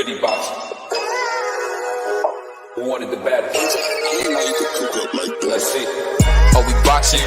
really boxing? Who wanted the battle? Let's see. Oh, we boxing?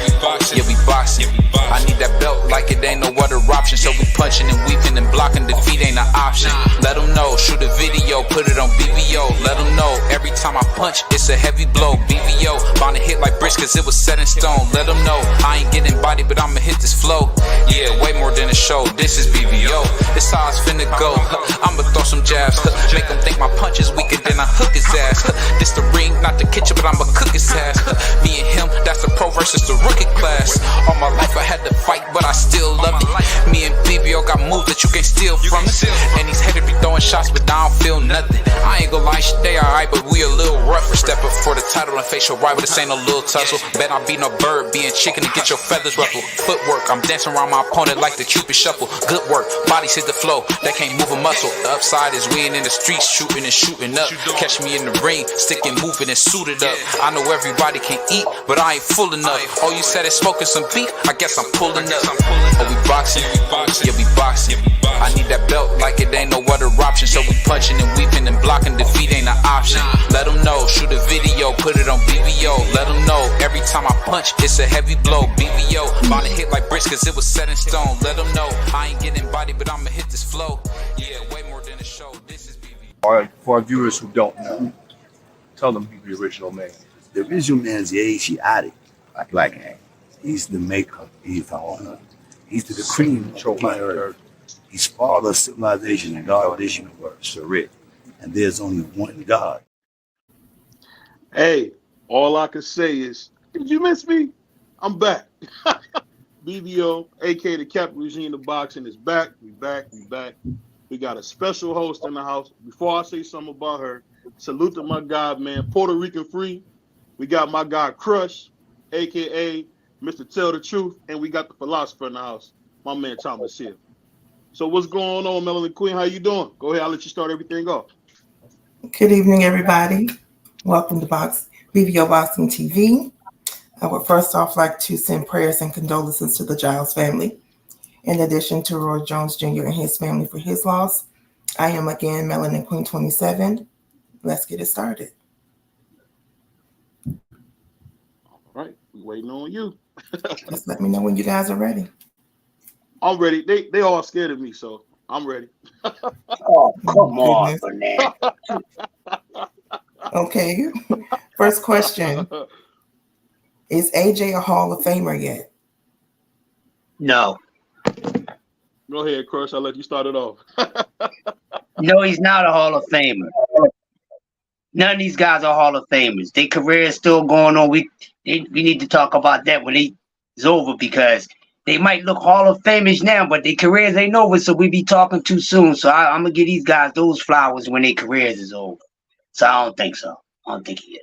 Yeah, we boxing. I need that belt like it ain't no other option. So we punching and weaving and blocking. Defeat ain't an option. Let them know. Shoot a video, put it on BVO. Let them know. Every time I punch, it's a heavy blow. BVO, bound to hit like bricks cause it was set in stone. Let them know. I ain't getting body, but I'ma hit this flow. Yeah, way more than a show. This is BVO. This how it's finna go. I'ma throw some jabs. Make them think my punch is weaker than I hook his ass. This the ring, not the kitchen, but I'ma cook his ass. Me and him, that's the pro versus the rookie class. All my life I had to fight, but I still love it. Me and BVO got moves that you can't steal from us. And these haters be throwing shots, but I don't feel nothing. I ain't gonna lie, shit, they alright, but we a little rough. We're stepping for the title and facial rival. This ain't no little tussle. Bet I be no bird, being chicken to get your feathers ruffled. Footwork, I'm dancing around my opponent like the Cupid shuffle. Good work, bodies hit the flow, they can't move a muscle. The upside is we ain't in the streets shooting and shooting up. Catch me in the ring, sticking, moving and suited up. I know everybody can eat, but I ain't full enough. Oh, you said it's smoking some beef? I guess I'm pulling up. Oh, we boxing? Yeah, we boxing. I need that belt like it ain't no other option. So we punching and weaving and blocking. Defeat ain't an option. Let them know. Shoot a video, put it on BVO. Let them know. Every time I punch, it's a heavy blow. BVO, bound to hit like bricks cause it was set in stone. Let them know. I ain't getting body, but I'ma hit this flow. Yeah, way more than a show. This is BVO. All right, for our viewers who don't know, tell them who the original man. The original man is the Asiatic Black Man. He's the maker. He's the owner. He's the cream of planet Earth. He's father of civilization and God of this universe. Correct. And there's only one God. Hey, all I can say is, did you miss me? I'm back. BVO, aka the Capital Regime of Boxing, is back. We back. We got a special host in the house. Before I say something about her, salute to my God, man, Puerto Rican Free. We got my guy Crush, aka Mr. Tell the Truth, and we got the philosopher in the house, my man Thomas here. So what's going on, Melanie Queen? How you doing? Go ahead, I'll let you start everything off. Good evening, everybody. Welcome to BVO Boxing TV. I would first off like to send prayers and condolences to the Giles family. In addition to Roy Jones Jr. and his family for his loss, I am again Melanin Queen 27. Let's get it started. All right, we waiting on you. Just let me know when you guys are ready. I'm ready. They all scared of me, so I'm ready. Oh, come on, man. Okay. First question. Is AJ a Hall of Famer yet? No. Go ahead, Crush. I'll let you start it off. No, he's not a Hall of Famer. None of these guys are Hall of Famers. Their career is still going on. We need to talk about that when it's over, because they might look Hall of Famers now, but their careers ain't over, so we be talking too soon. So I'm going to give these guys those flowers when their careers is over. So I don't think so. I don't think he is.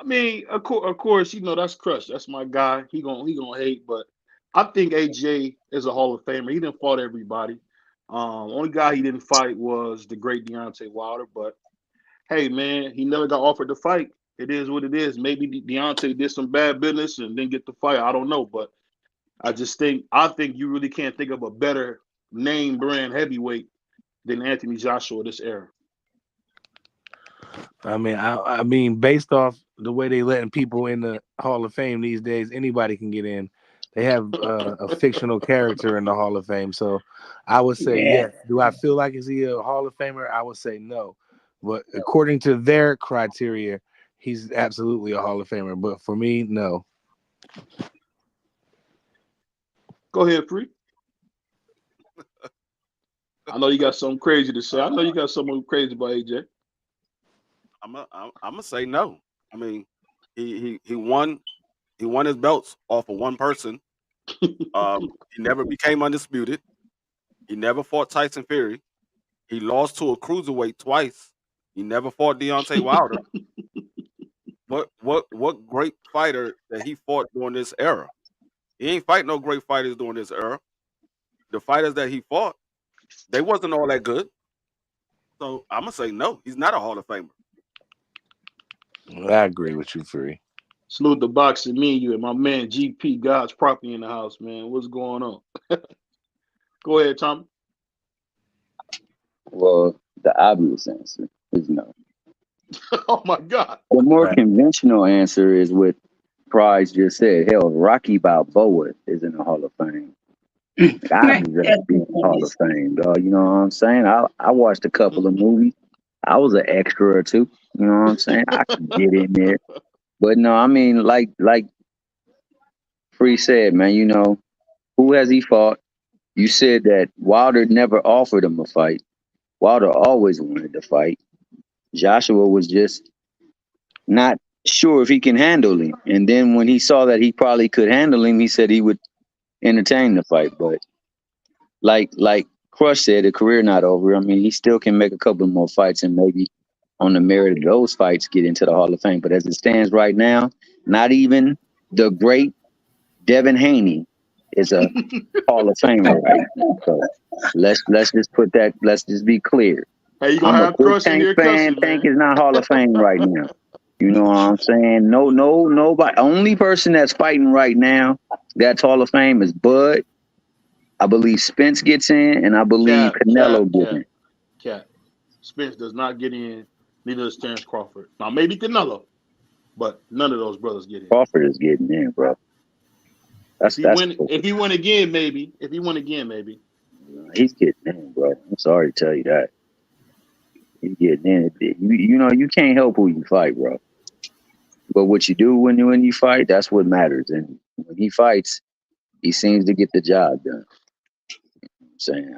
I mean, of course, you know, that's Crush. That's my guy. He gonna hate, but I think AJ is a Hall of Famer. He didn't fought everybody. Only guy he didn't fight was the great Deontay Wilder. But hey, man, he never got offered the fight. It is what it is. Maybe Deontay did some bad business and didn't get the fight. I don't know, but I think you really can't think of a better name brand heavyweight than Anthony Joshua this era. I mean, based off the way they letting people in the Hall of Fame these days, anybody can get in. They have a fictional character in the Hall of Fame, so I would say yes. Do I feel like is he a Hall of Famer? I would say no, but according to their criteria, he's absolutely a Hall of Famer. But for me, no. Go ahead, Pre. I know you got something crazy to say. I know you got something crazy about AJ. I'm gonna say no. I mean, he won his belts off of one person. He never became undisputed. He never fought Tyson Fury. He lost to a cruiserweight twice. He never fought Deontay Wilder. What great fighter that he fought during this era? He ain't fight no great fighters during this era. The fighters that he fought, they wasn't all that good. So I'm gonna say no. He's not a Hall of Famer. I agree with you, Free. Salute the boxing me, you and my man GP God's property in the house, man. What's going on? Go ahead, Tom. Well, the obvious answer is no. Oh my God. The more Right. conventional answer is what Prize just said. Hell, Rocky Balboa is in the Hall of Fame. I Man, deserve that's to be in the Hall of Fame, dog. You know what I'm saying? I watched a couple of movies. I was an extra or two. You know what I'm saying? I could get in there. But no, I mean, like Free said, man, you know, who has he fought? You said that Wilder never offered him a fight. Wilder always wanted to fight. Joshua was just not sure if he can handle him. And then when he saw that he probably could handle him, he said he would entertain the fight. But like Crush said, the career not over. I mean, he still can make a couple more fights and maybe on the merit of those fights get into the Hall of Fame. But as it stands right now, not even the great Devin Haney is a Hall of Famer right now. So let's just put that. Let's just be clear. Hey, you I'm gonna a have quick Crush in Tank here fan. cussing, Tank man. is not Hall of Fame right now. You know what I'm saying? Nobody. Only person that's fighting right now that's Hall of Fame is Bud. I believe Spence gets in, and I believe Canelo gets in. Cat. Spence does not get in. Neither does Terrence Crawford. Now maybe Canelo, but none of those brothers get in. Crawford is getting in, bro. If he win again, maybe. If he win again, maybe. He's getting in, bro. I'm sorry to tell you that. He's getting in. You know, you can't help who you fight, bro. But what you do when you fight, that's what matters. And when he fights, he seems to get the job done. I'm saying,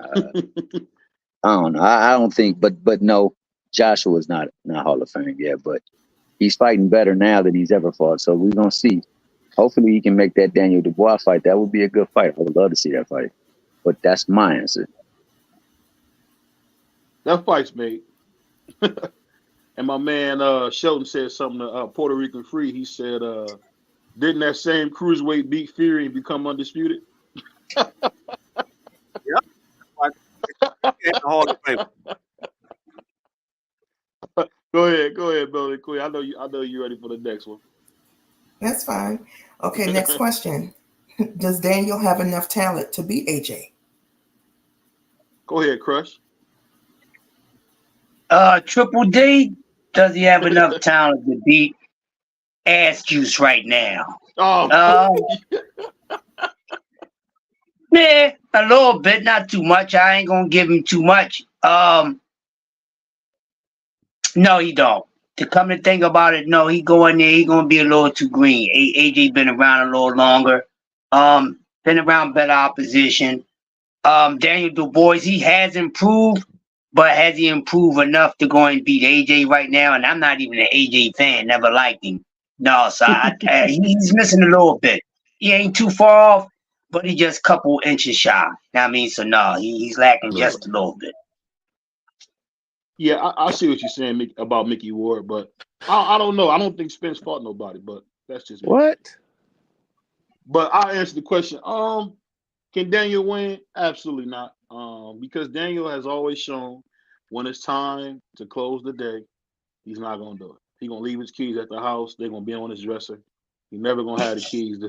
I don't know. I don't think, but no, Joshua's not Hall of Fame yet. But he's fighting better now than he's ever fought. So we're gonna see. Hopefully, he can make that Daniel Dubois fight. That would be a good fight. I would love to see that fight. But that's my answer. That fight's made. And my man Shelton said something to Puerto Rican Free. He said, didn't that same cruiserweight beat Fury and become undisputed? Yeah. Like, in the Hall of Fame. Go ahead, Billy Queen. I know you're ready for the next one. That's fine. Okay, next question. Does Daniel have enough talent to beat AJ? Go ahead, Crush. Triple D, does he have enough talent to beat Ass Juice right now? Oh, Yeah, a little bit, not too much. I ain't gonna give him too much. No, he don't. To come to think about it, no, he go in there, he gonna be a little too green. AJ been around a little longer. Been around better opposition. Daniel Dubois, he has improved, but has he improved enough to go and beat AJ right now? And I'm not even an AJ fan, never liked him. No, so he's missing a little bit. He ain't too far off, but he just a couple inches shy. You know what I mean? So no, he's lacking just a little bit. yeah, I see what you're saying about Mickey Ward, but I don't know. I don't think Spence fought nobody, but that's just me. What? But I'll answer the question. Can Daniel win? Absolutely not. Because Daniel has always shown when it's time to close the day, he's not gonna do it. He's gonna leave his keys at the house. They're gonna be on his dresser. He's never gonna have the keys.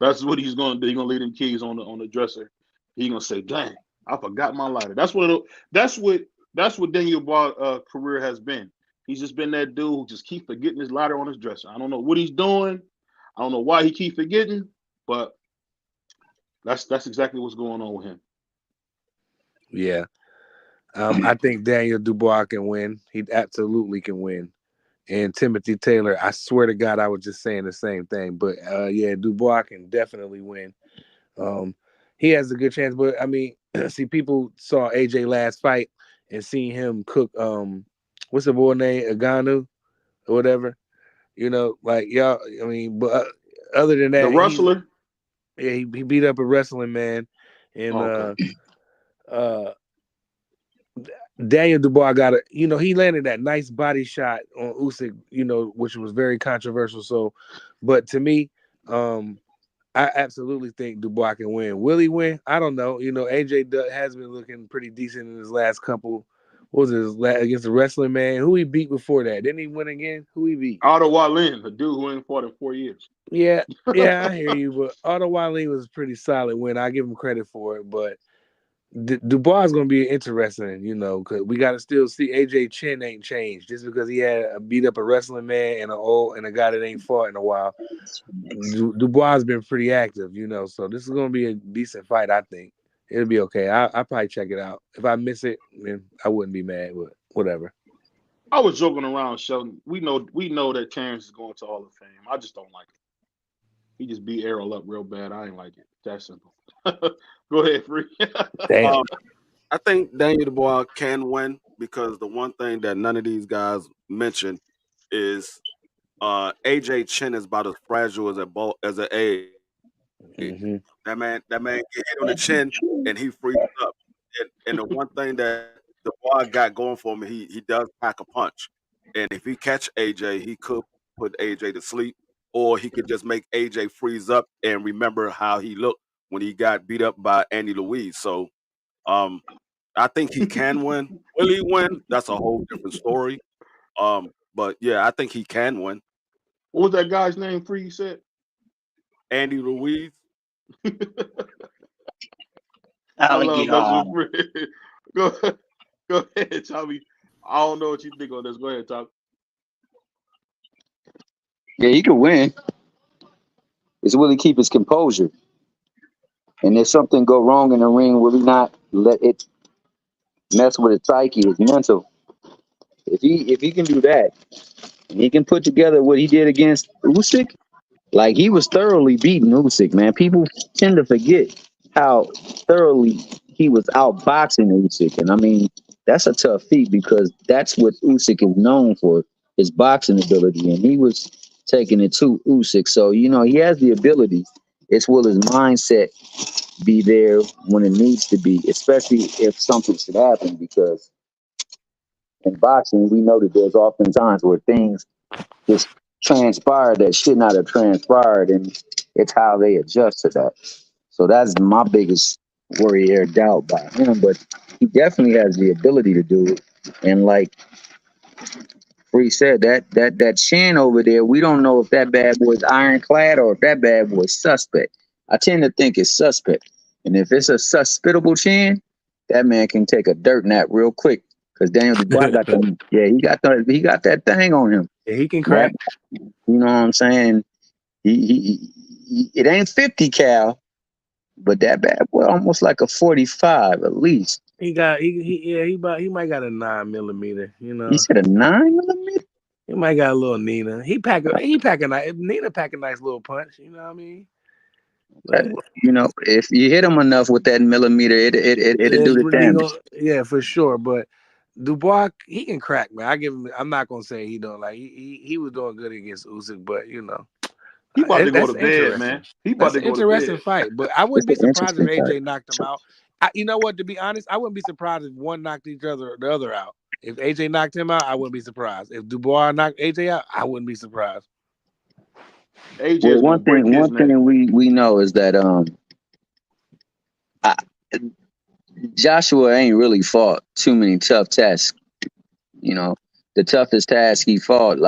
That's what he's gonna do. He's gonna leave them keys on the dresser. He's gonna say, "Dang, I forgot my lighter." That's what Daniel Bois' career has been. He's just been that dude who just keep forgetting his lighter on his dresser. I don't know what he's doing. I don't know why he keep forgetting, but that's exactly what's going on with him. Yeah. I think Daniel Dubois can win. He absolutely can win. And Timothy Taylor, I swear to God, I was just saying the same thing. But yeah, Dubois can definitely win. He has a good chance. But I mean, see, people saw AJ last fight and seen him cook. What's the boy name? Aganu or whatever. You know, like y'all. I mean, but other than that, The wrestler. He beat up a wrestling man, and Okay. Daniel Dubois got he landed that nice body shot on Usyk, which was very controversial. So, but to me, I absolutely think Dubois can win. Will he win? I don't know. AJ has been looking pretty decent in his last couple. What was it, against the wrestling man? Who he beat before that? Didn't he win again? Who he beat? Otto Wallin, a dude who ain't fought in 4 years. Yeah, I hear you. But Otto Wallin was a pretty solid win. I give him credit for it. But Dubois is going to be interesting, because we got to still see AJ Chin ain't changed just because he had beat up a wrestling man and a guy that ain't fought in a while. Dubois has been pretty active, so this is going to be a decent fight. I think it'll be okay. I'll probably check it out. If I miss it, then I wouldn't be mad, but whatever. I was joking around, Sheldon. We know that Terrence is going to Hall of Fame. I just don't like it. He just beat Errol up real bad. I ain't like it. That simple. Go ahead, Free. Damn. I think Daniel Dubois can win because the one thing that none of these guys mentioned is AJ Chin is about as fragile as an egg. Mm-hmm. That man get hit on the chin and he freezes up. And the one thing that Dubois got going for him, he does pack a punch. And if he catch AJ, he could put AJ to sleep, or he could just make AJ freeze up and remember how he looked when he got beat up by Andy Louise. So I think he can win. Will he win? That's a whole different story. But yeah, I think he can win. What was that guy's name, Free, you said? Andy Louise. Go ahead, Tommy. I don't know what you think on this. Go ahead, Tommy. Yeah, he could win. It's will he keep his composure? And if something go wrong in the ring, will he not let it mess with his psyche, his mental? If he can do that, and he can put together what he did against Usyk, like he was thoroughly beating Usyk, man. People tend to forget how thoroughly he was outboxing Usyk, and I mean that's a tough feat because that's what Usyk is known for, his boxing ability, and he was taking it to Usyk. So he has the ability. It's will his mindset be there when it needs to be, especially if something should happen, because in boxing we know that there's often times where things just transpire that should not have transpired, and it's how they adjust to that. So that's my biggest worry or doubt by him, but he definitely has the ability to do it. And like Free said, that chin over there, we don't know if that bad boy's ironclad or if that bad boy's suspect. I tend to think it's suspect, and if it's a suspictable chin, that man can take a dirt nap real quick. Because Daniel Dubois got them, yeah, he got that thing on him. Yeah, he can crack. You know what I'm saying? He it ain't 50 cal, but that bad boy almost like a 45 at least. He might got a 9mm. He said a 9mm. He might got a little Nina. He pack a Nina pack a nice little punch. You know what I mean? But, if you hit him enough with that millimeter, it'll do the damage. Yeah, for sure. But Dubois, he can crack, man. I'm not gonna say he don't. Like he was doing good against Usyk, but he about to go to bed, man. He about to go to bed. Interesting fight, but I wouldn't be surprised if AJ knocked him out. You know what? To be honest, I wouldn't be surprised if one knocked the other out. If AJ knocked him out, I wouldn't be surprised. If Dubois knocked AJ out, I wouldn't be surprised. AJ, one thing we know is that Joshua ain't really fought too many tough tests. The toughest task he fought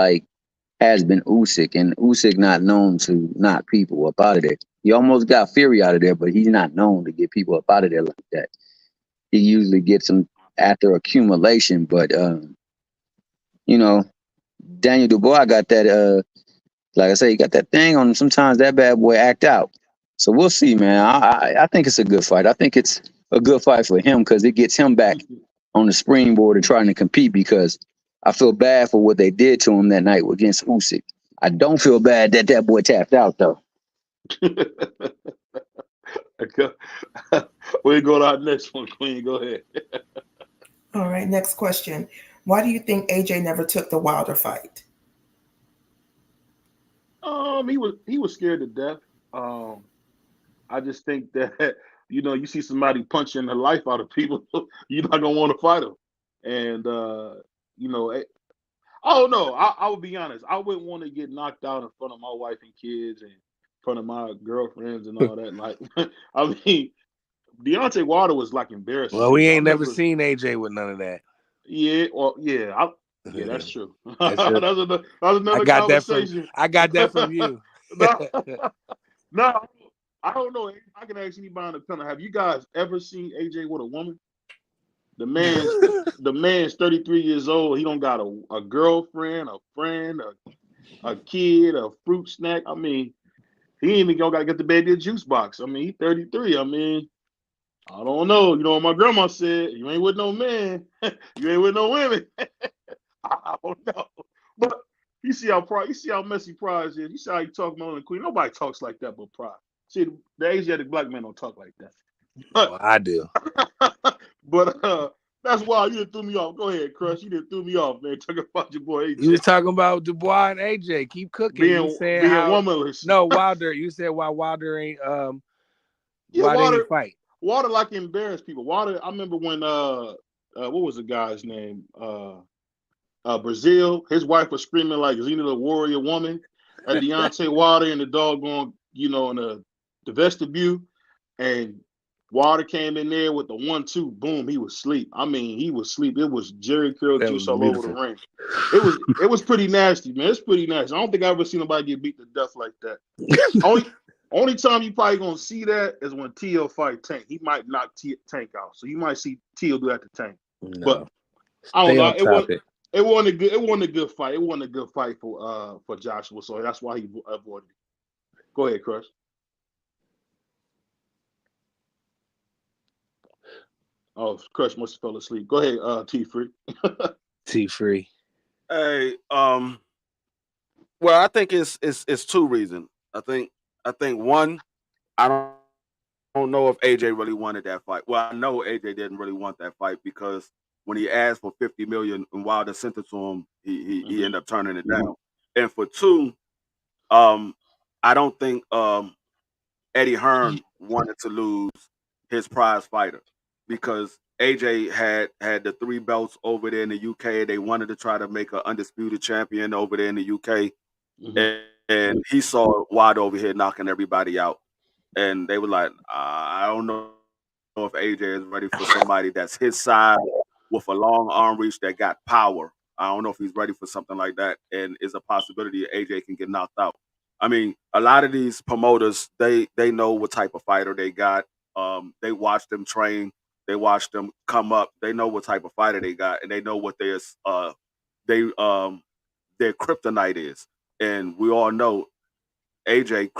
has been Usyk, and Usyk not known to knock people up out of there. He almost got Fury out of there, but he's not known to get people up out of there like that. He usually gets them after accumulation, but Daniel Dubois got that. Like I say, he got that thing on him. Sometimes that bad boy act out. So we'll see, man. I think it's a good fight. I think it's a good fight for him because it gets him back on the springboard and trying to compete, because I feel bad for what they did to him that night against Usyk. I don't feel bad that boy tapped out, though. We'll go to our next one, Queen. Go ahead. All right, next question. Why do you think AJ never took the Wilder fight? He was scared to death. I just think that you see somebody punching the life out of people, you're not gonna want to fight them. And I don't know. I would be honest. I wouldn't want to get knocked out in front of my wife and kids and in front of my girlfriends and all that. Like, I mean, Deontay Wilder was like embarrassing. Well, we ain't never seen AJ with none of that. Yeah, well, yeah, that's true. That's another conversation. I got that from you. No, I don't know. I can ask anybody on the panel. Have you guys ever seen AJ with a woman? The man's 33 years old. He don't got a girlfriend, a friend, a kid, a fruit snack. I mean, he ain't even gotta get the baby a juice box. I mean, he's 33. I mean, I don't know. You know what my grandma said? You ain't with no man. You ain't with no women. I don't know. But you see how messy Pride is. You see how he talk about the Queen. Nobody talks like that but Pride. See, the Asiatic Black Man don't talk like that. Well, I do. But that's why you done threw me off. Go ahead, Crush. You done threw me off, man. Talking about your boy AJ. You was talking about Dubois and AJ. Keep cooking. Being womanless. No, Wilder. You said why Wilder ain't yeah, why did he fight? Wilder like embarrassed people. Wilder, I remember when what was the guy's name? Brazil. His wife was screaming like Xena the Warrior Woman at Deontay Wilder and the doggone, in the vestibule, and Wilder came in there with the 1-2, boom, he was asleep. I mean, he was asleep. It was Jerry curl juice all over the ring. It was pretty nasty, man. It's pretty nasty. I don't think I've ever seen nobody get beat to death like that. Only time you probably gonna see that is when Teal fight Tank. He might knock Tank out, so you might see Teal do that to Tank. No. But I don't know. It wasn't a good fight. It wasn't a good fight for Joshua, so that's why he avoided it. Go ahead, Crush. Oh, Crush must have fell asleep. Go ahead, T-Free. T-Free. Hey, well, I think it's two reasons. I think one, I don't know if AJ really wanted that fight. Well, I know AJ didn't really want that fight because when he asked for $50 million and Wilder sent it to him, he ended up turning it down. And for two, I don't think Eddie Hearn wanted to lose his prize fighter because AJ had the 3 belts over there in the UK. They wanted to try to make an undisputed champion over there in the UK. And he saw Wilder over here knocking everybody out. And they were like, I don't know if AJ is ready for somebody that's his size with a long arm reach that got power. I don't know if he's ready for something like that. And it's a possibility AJ can get knocked out. I mean, a lot of these promoters, they know what type of fighter they got. They watch them train. They watch them come up. They know what type of fighter they got, and they know what their kryptonite is. And we all know AJ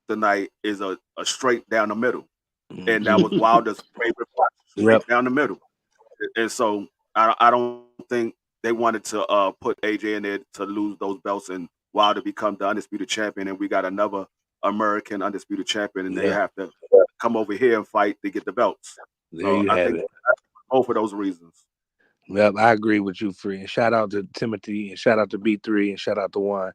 kryptonite is a straight down the middle, and that was Wilder's favorite fight, straight down the middle. And so I don't think they wanted to put AJ in there to lose those belts and Wilder become the undisputed champion, and we got another American undisputed champion, and they have to come over here and fight to get the belts. There you have it. Both of those reasons. Yep, I agree with you, Free. And shout out to Timothy, and shout out to B3, and shout out to Juan,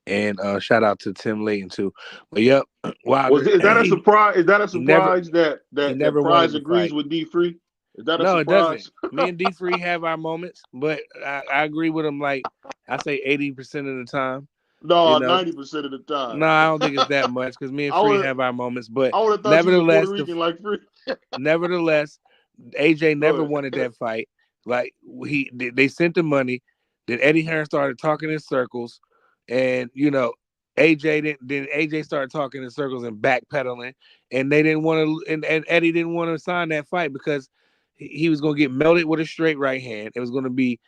and shout out to Tim Layton too. But yep, Wilder, is that a surprise? Is that a surprise that Prize agrees fight with D3? Is that a no, surprise? It doesn't. Me and D3 have our moments, but I agree with him. Like I say, 80% of the time. No, 90% of the time. No, I don't think it's that much because me and Free have our moments. But nevertheless, nevertheless, AJ never wanted that fight. Like they sent the money. Then Eddie Hearn started talking in circles, and AJ started talking in circles and backpedaling, and they didn't want to. And Eddie didn't want to sign that fight because he was going to get melted with a straight right hand. It was going to be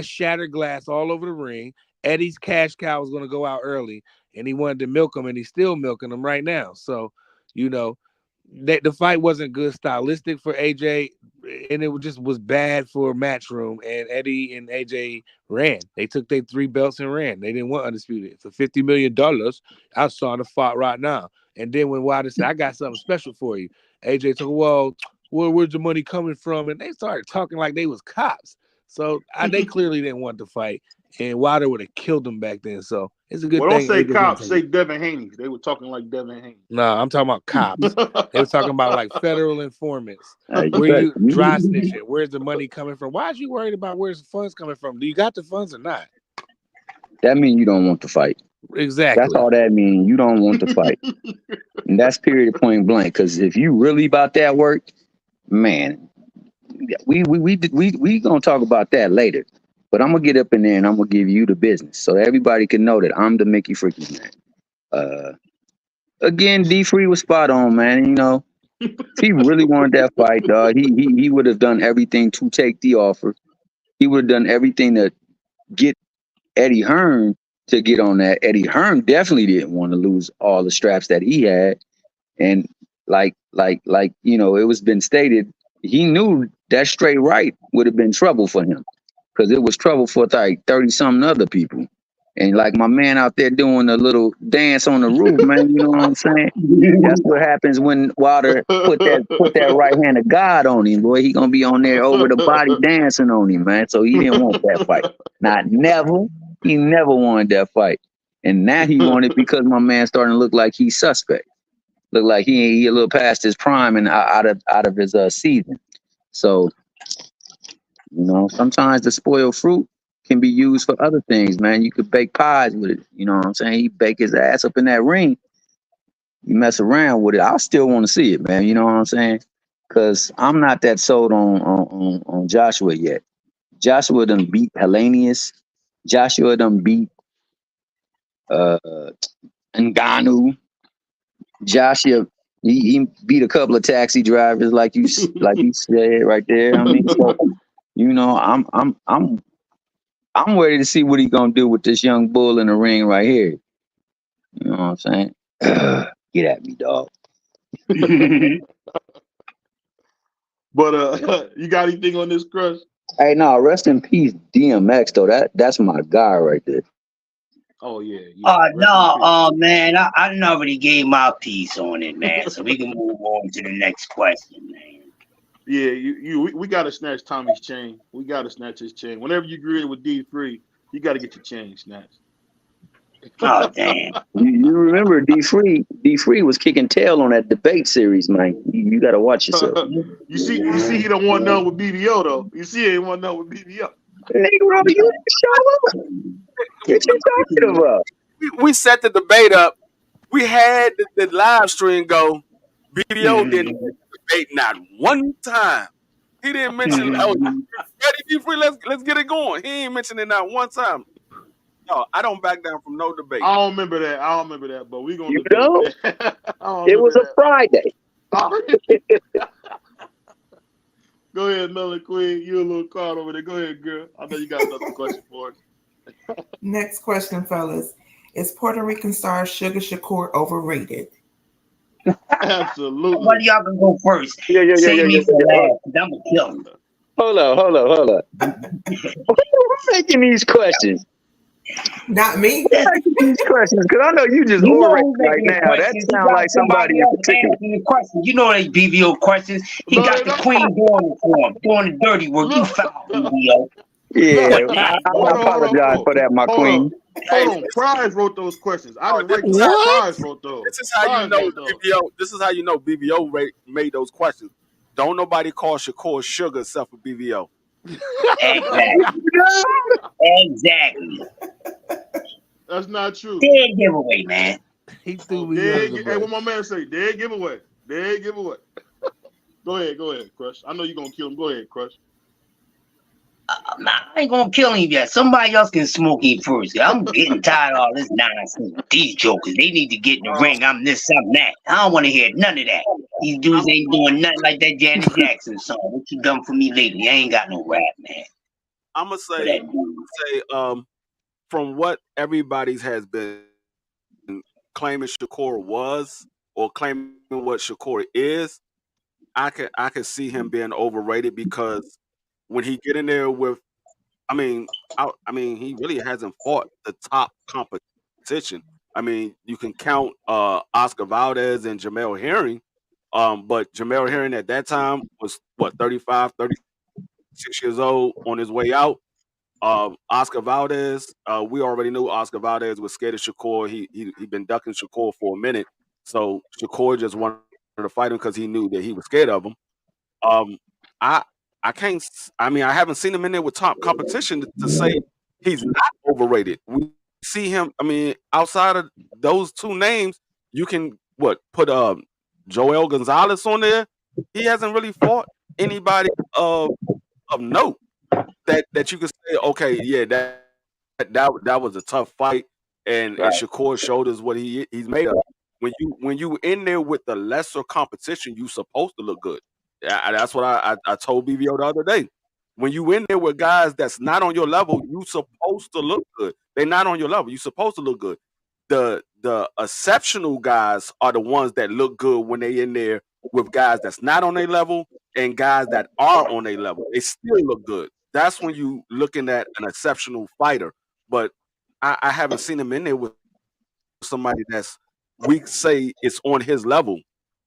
shattered glass all over the ring. Eddie's cash cow was going to go out early, and he wanted to milk him, and he's still milking him right now. So, the fight wasn't good stylistic for AJ, and it just was bad for Matchroom. And Eddie and AJ ran. They took their 3 belts and ran. They didn't want undisputed. For $50 million, I saw the fight right now. And then when Wilder said, I got something special for you, AJ told, well, where's the money coming from? And they started talking like they was cops. So they clearly didn't want to fight. And Wilder would have killed them back then. So it's a good thing. Don't say cops, say Devin Haney. They were talking like Devin Haney. No, I'm talking about cops. They were talking about like federal informants. Where you dry snitching? Where's the money coming from? Why are you worried about where's the funds coming from? Do you got the funds or not? That means you don't want to fight. Exactly. That's all that means. You don't want to fight. And that's period, point blank. Because if you really about that work, man, we gonna talk about that later. But I'm gonna get up in there and I'm gonna give you the business so everybody can know that I'm the Mickey Freaky man. again, D3 was spot on, man. You know, if he really wanted that fight, dog, he would have done everything to take the offer. He would have done everything to get Eddie Hearn to get on that. Eddie Hearn definitely didn't want to lose all the straps that he had. And you know, it was been stated, he knew that straight right would have been trouble for him because it was trouble for like 30 something other people. And like my man out there doing a little dance on the roof, man, you know what I'm saying? That's what happens when Wilder put that right hand of God on him, boy. He gonna be on there over the body dancing on him, man. So he didn't want that fight. Not never. He never wanted that fight. And now he wanted because my man starting to look like he's suspect. Look like he a little past his prime and out of his season. So, you know, sometimes the spoiled fruit can be used for other things, man. You could bake pies with it. You know what I'm saying? He bake his ass up in that ring. You mess around with it. I still want to see it, man. You know what I'm saying? Because I'm not that sold on Joshua yet. Joshua done beat Hellenius. Joshua done beat uh Ngannou. Joshua he beat a couple of taxi drivers, like you said right there. I mean, so you know, I'm ready to see what he's gonna do with this young bull in the ring right here. You know what I'm saying? Get at me, dog. But you got anything on this, Crush? Hey, no, rest in peace, DMX though. That's my guy right there. Oh yeah. No, man, I done already gave my piece on it, man. So we can move on to the next question, man. Yeah, we gotta snatch Tommy's chain. We gotta snatch his chain. Whenever you agree with D3, you gotta get your chain snatched. Oh damn! You remember D3 was kicking tail on that debate series, man. You gotta watch yourself. you see, he don't want none with BVO though. You see, he ain't want none with BVO. Nigga, bro, you show up. What you talking about? We set the debate up. We had the live stream go. BVO didn't debate not one time. He didn't mention, ready, D3, let's get it going. He ain't mentioned it not one time. No, I don't back down from no debate. I don't remember that, but we gonna you debate that. It was a Friday. Go ahead, Melon Queen. You a little quiet over there. Go ahead, girl. I know you got another question for us. Next question, fellas. Is Puerto Rican star Sugar Shakur overrated? Absolutely. One of y'all can go first. Yeah. Save me for last. I'm gonna kill him. Hold up. Who's making these questions? Not me. These questions, because I know you just orating right now. That sounds like somebody in particular. You know they BVO questions. He got the queen doing it for him, doing the dirty work. You foul BVO. Yeah, I apologize for that, my queen. Hold on, Prize wrote those questions. I didn't write those. Prize wrote those. This is how you know BVO. This is how you know BVO made those questions. Don't nobody call Shakur Sugar except for BVO. Exactly. That's not true. Dead giveaway, man. He threw me. Hey, what my man say? Dead giveaway. Go ahead, Crush. I know you're gonna kill him. Go ahead, Crush. I ain't gonna kill him yet. Somebody else can smoke him first. I'm getting tired of all this nonsense. These jokers, they need to get in the ring. I'm this, I'm that. I don't want to hear none of that. These dudes ain't doing nothing like that Janet Jackson song. What you done for me lately? I ain't got no rap, man. I'm gonna say, from what everybody's has been claiming Shakur was, or claiming what Shakur is, I could see him being overrated because when he get in there with, I mean, he really hasn't fought the top competition. I mean, you can count Oscar Valdez and Jamel Herring, but Jamel Herring at that time was what 35, 36 years old on his way out. Oscar Valdez, we already knew Oscar Valdez was scared of Shakur. He'd been ducking Shakur for a minute, so Shakur just wanted to fight him because he knew that he was scared of him. I can't. I mean, I haven't seen him in there with top competition to say he's not overrated. We see him. I mean, outside of those two names, you can put Joel Gonzalez on there. He hasn't really fought anybody of note that you could say, okay, yeah, that was a tough fight, and Shakur showed us what he's made of when you in there with the lesser competition, you supposed to look good. That's what I told BVO the other day. When you in there with guys that's not on your level, you supposed to look good. They're not on your level. You supposed to look good. The exceptional guys are the ones that look good when they in there with guys that's not on their level and guys that are on their level. They still look good. That's when you looking at an exceptional fighter. But I haven't seen him in there with somebody that's we say it's on his level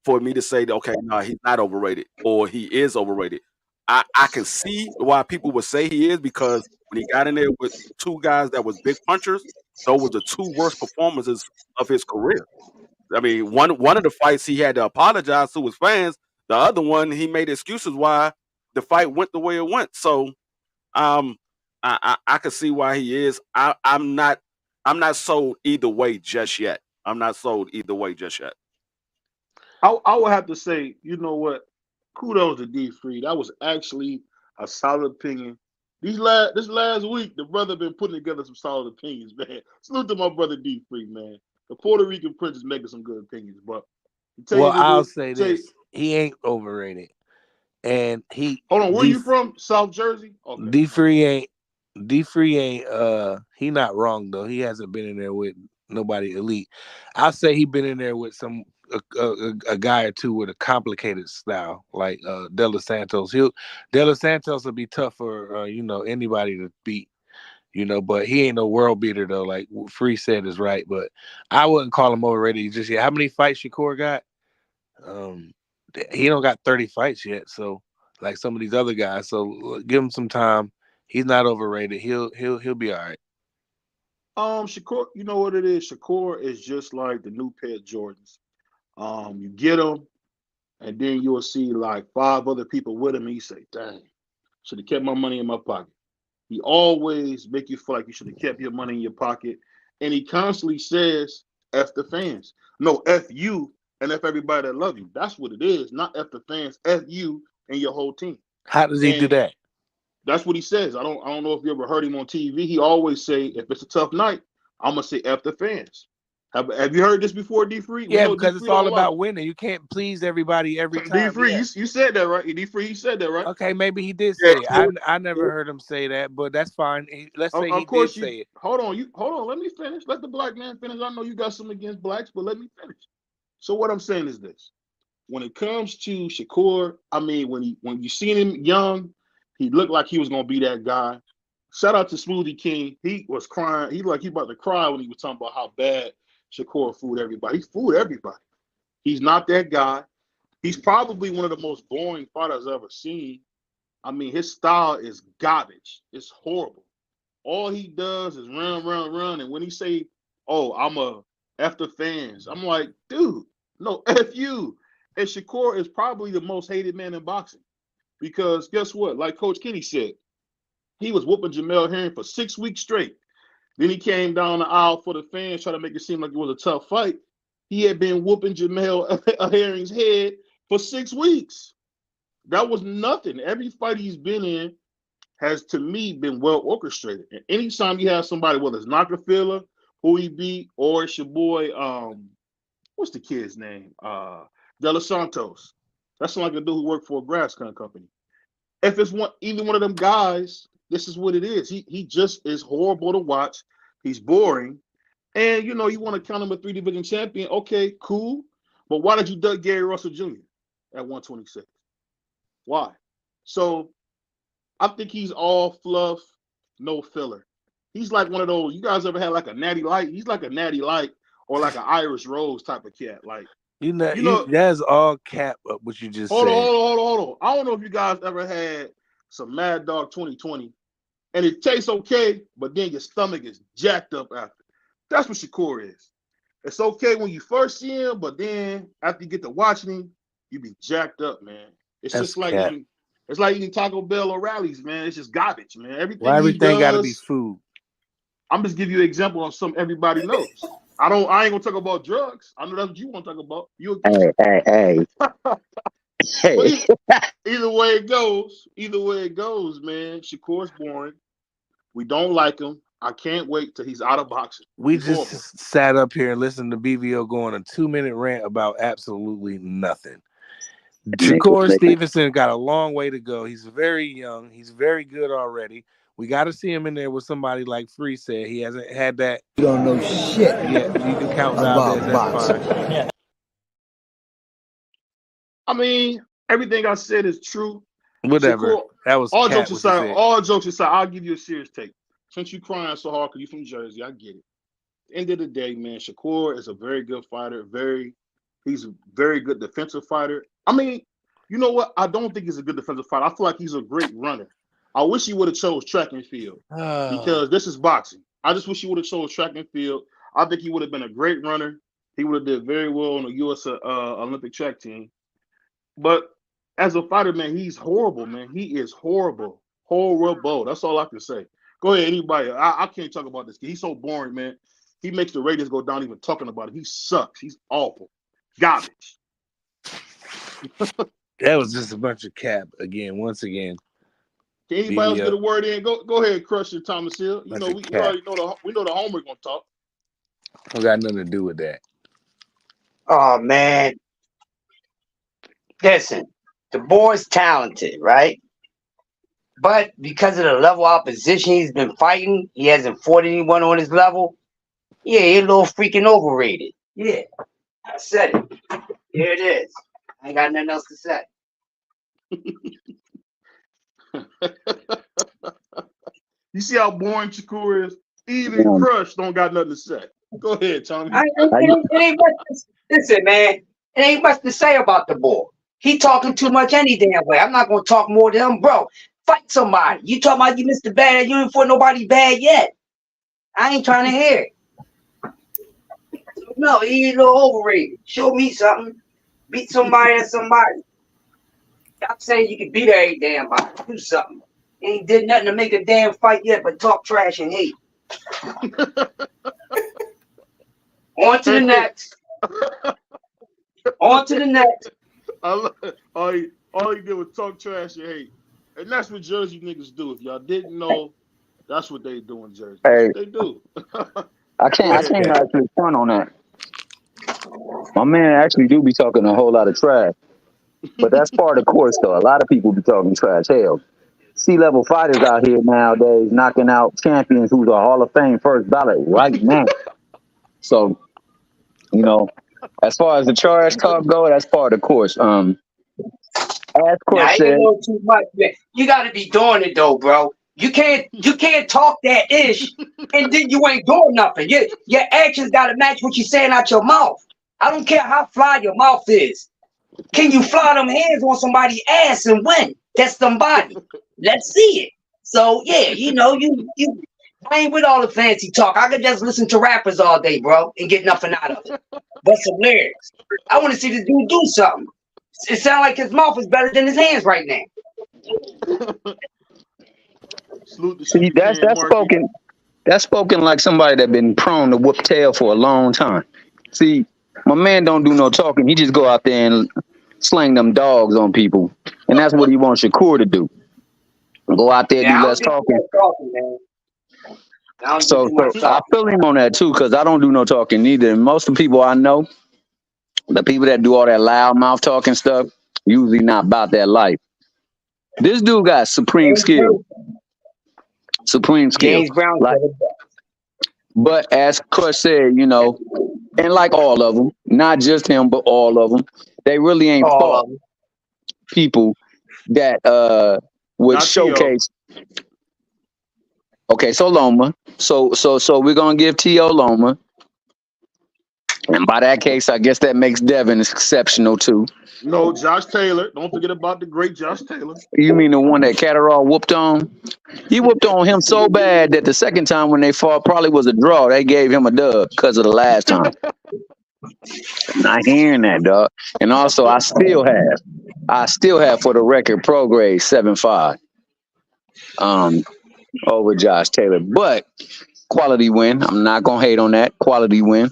for me to say that, okay, no, he's not overrated or he is overrated. I can see why people would say he is because when he got in there with two guys that was big punchers, those were the two worst performances of his career. I mean, one of the fights he had to apologize to his fans. The other one he made excuses why the fight went the way it went. So um, I can see why he is. I'm not sold either way just yet. I'm not sold either way just yet. I would have to say, you know what? Kudos to D Free. That was actually a solid opinion. This last week, the brother been putting together some solid opinions, man. Salute to my brother D Free, man. The Puerto Rican Prince is making some good opinions, but to tell Well, you I'll nigga, say this: he ain't overrated, and hold on, where you from? South Jersey? Okay. D Free ain't he not wrong though. He hasn't been in there with nobody elite. I'll say he been in there with a guy or two with a complicated style like De Los Santos. De Los Santos will be tough for anybody to beat. But he ain't no world beater though. Like Free said is right, but I wouldn't call him overrated just yet. How many fights Shakur got? He don't got 30 fights yet, so like some of these other guys. So give him some time. He's not overrated. He'll be all right. Shakur, you know what it is? Shakur is just like the new pair of Jordans. You get them, and then you'll see like 5 other people with him, and you say, dang, should have kept my money in my pocket. He always make you feel like you should have kept your money in your pocket. And he constantly says, F the fans. No, F you and F everybody that love you. That's what it is. Not F the fans, F you and your whole team. How does he do that? That's what he says. I don't know if you ever heard him on TV. He always say, if it's a tough night, I'm gonna say F the fans. Have you heard this before, D Free? Yeah, because it's all about winning. You can't please everybody every time. D Free, you said that right? D Free, he said that right? Okay, maybe he did say it. I never heard him say that, but that's fine. Let's say he did say it. Hold on. Let me finish. Let the black man finish. I know you got something against blacks, but let me finish. So what I'm saying is this: when it comes to Shakur, I mean, when you seen him young, he looked like he was gonna be that guy. Shout out to Smoothie King. He was crying. He about to cry when he was talking about how bad Shakur fooled everybody. He fooled everybody. He's not that guy. He's probably one of the most boring fighters I've ever seen. I mean, his style is garbage. It's horrible. All he does is run. And when he say, oh, I'm a F the fans, I'm like, dude, no, F you. And Shakur is probably the most hated man in boxing. Because guess what? Like Coach Kenny said, he was whooping Jamel Herring for 6 weeks straight. Then he came down the aisle for the fans, trying to make it seem like it was a tough fight. He had been whooping Jamel Herring's head for 6 weeks. That was nothing. Every fight he's been in has, to me, been well orchestrated. And anytime you have somebody, whether it's Knockafilla, who he beat, or it's your boy, what's the kid's name? De Los Santos. That's like a dude who worked for a grass company. If it's even one of them guys, this is what it is. He just is horrible to watch. He's boring. And, you want to count him a 3-division champion. Okay, cool. But why did you duck Gary Russell Jr. at 126? Why? So I think he's all fluff, no filler. He's like one of those, you guys ever had like a Natty Light? He's like a Natty Light or like an Irish Rose type of cat. Like, that's all cap up what you just said. Hold on. I don't know if you guys ever had some Mad Dog 2020 and it tastes okay, but then your stomach is jacked up after. That's what Shakur is. It's okay when you first see him, but then after you get to watching him, you be jacked up, man. It's just like eating Taco Bell or Rallies, man. It's just garbage, man. Everything got to be food. I'm just giving you an example of something everybody knows. I ain't gonna talk about drugs. I know that's what you want to talk about. Hey. Either way it goes, man. Shakur's boring. We don't like him. I can't wait till he's out of boxing. We He's just horrible. sat up here and listened to BVO go on a 2-minute rant about absolutely nothing. Shakur Stevenson got a long way to go. He's very young. He's very good already. We got to see him in there with somebody like Free said. He hasn't had that. You don't know shit. Yeah, you can count Valdez. That's fine. I mean, everything I said is true. Whatever. Shakur, that was all cat jokes aside. All jokes aside, I'll give you a serious take. Since you crying so hard because you from Jersey, I get it. At the end of the day, man, Shakur is a very good fighter. He's a very good defensive fighter. I mean, you know what? I don't think he's a good defensive fighter. I feel like he's a great runner. I wish he would have chose track and field because this is boxing. I just wish he would have chose track and field. I think he would have been a great runner. He would have did very well on the U.S. Olympic track team. But as a fighter, man, he's horrible, man. He is horrible. Horrible. That's all I can say. Go ahead, anybody. I can't talk about this. He's so boring, man. He makes the ratings go down even talking about it. He sucks. He's awful. Garbage. That was just a bunch of cap again, once again. Can anybody else get a word in? Go ahead, crush it, Thomas Hill. You know, we already know the homer gonna talk. I got nothing to do with that. Oh man. Listen, the boy's talented, right? But because of the level of opposition he's been fighting, he hasn't fought anyone on his level. Yeah, he's a little freaking overrated. Yeah, I said it. Here it is. I ain't got nothing else to say. You see how boring Shakur is? Even Crush don't got nothing to say. Go ahead, Tommy. Listen, man, it ain't much to say about the boy. He talking too much any damn way. I'm not gonna talk more to him, bro. Fight somebody. You talking about you Mr. Bad? You ain't fought nobody bad yet. I ain't trying to hear it. No, he a little overrated. Show me something. Beat somebody at somebody. I'm saying you can beat every damn body. Do something. Ain't did nothing to make a damn fight yet but talk trash and hate. On to the next. On to the next. All he did was talk trash and hate. And that's what Jersey niggas do. If y'all didn't know, that's what they do in Jersey. That's what they do. I can't actually front on that. My man actually do be talking a whole lot of trash. But that's part of the course, though. A lot of people be talking trash. Hell, C-level fighters out here nowadays knocking out champions who's a Hall of Fame first ballot right now. So, you know, as far as the trash talk go, that's part of the course. As Court said, too much, man. You got to be doing it though, bro. You can't talk that ish and then you ain't doing nothing. Your actions got to match what you're saying out your mouth. I don't care how fly your mouth is. Can you fly them hands on somebody's ass and win? That's somebody. Let's see it. So yeah, you know, I ain't with all the fancy talk. I could just listen to rappers all day, bro, and get nothing out of it. But some lyrics. I want to see this dude do something. It sounds like his mouth is better than his hands right now. See, that's spoken like somebody that been prone to whoop tail for a long time. See, my man don't do no talking. He just go out there and slang them dogs on people. And that's what he wants Shakur to do. Go out there and do less talking. So I feel him on that too, because I don't do no talking either. And most of the people I know, the people that do all that loud mouth talking stuff, usually not about that life. This dude got supreme skill. Supreme skill. James Brown. But as Kush said, you know, and like all of them, not just him, but all of them, they really ain't fought people that would not showcase. Okay, so Loma. So we're gonna give T.O. Loma. And by that case, I guess that makes Devin exceptional too. No, Josh Taylor. Don't forget about the great Josh Taylor. You mean the one that Catterall whooped on? He whooped on him so bad that the second time when they fought probably was a draw. They gave him a dub because of the last time. Not hearing that, dog. And also, I still have for the record Prograde 7-5 over Josh Taylor. But quality win. I'm not gonna hate on that. Quality win.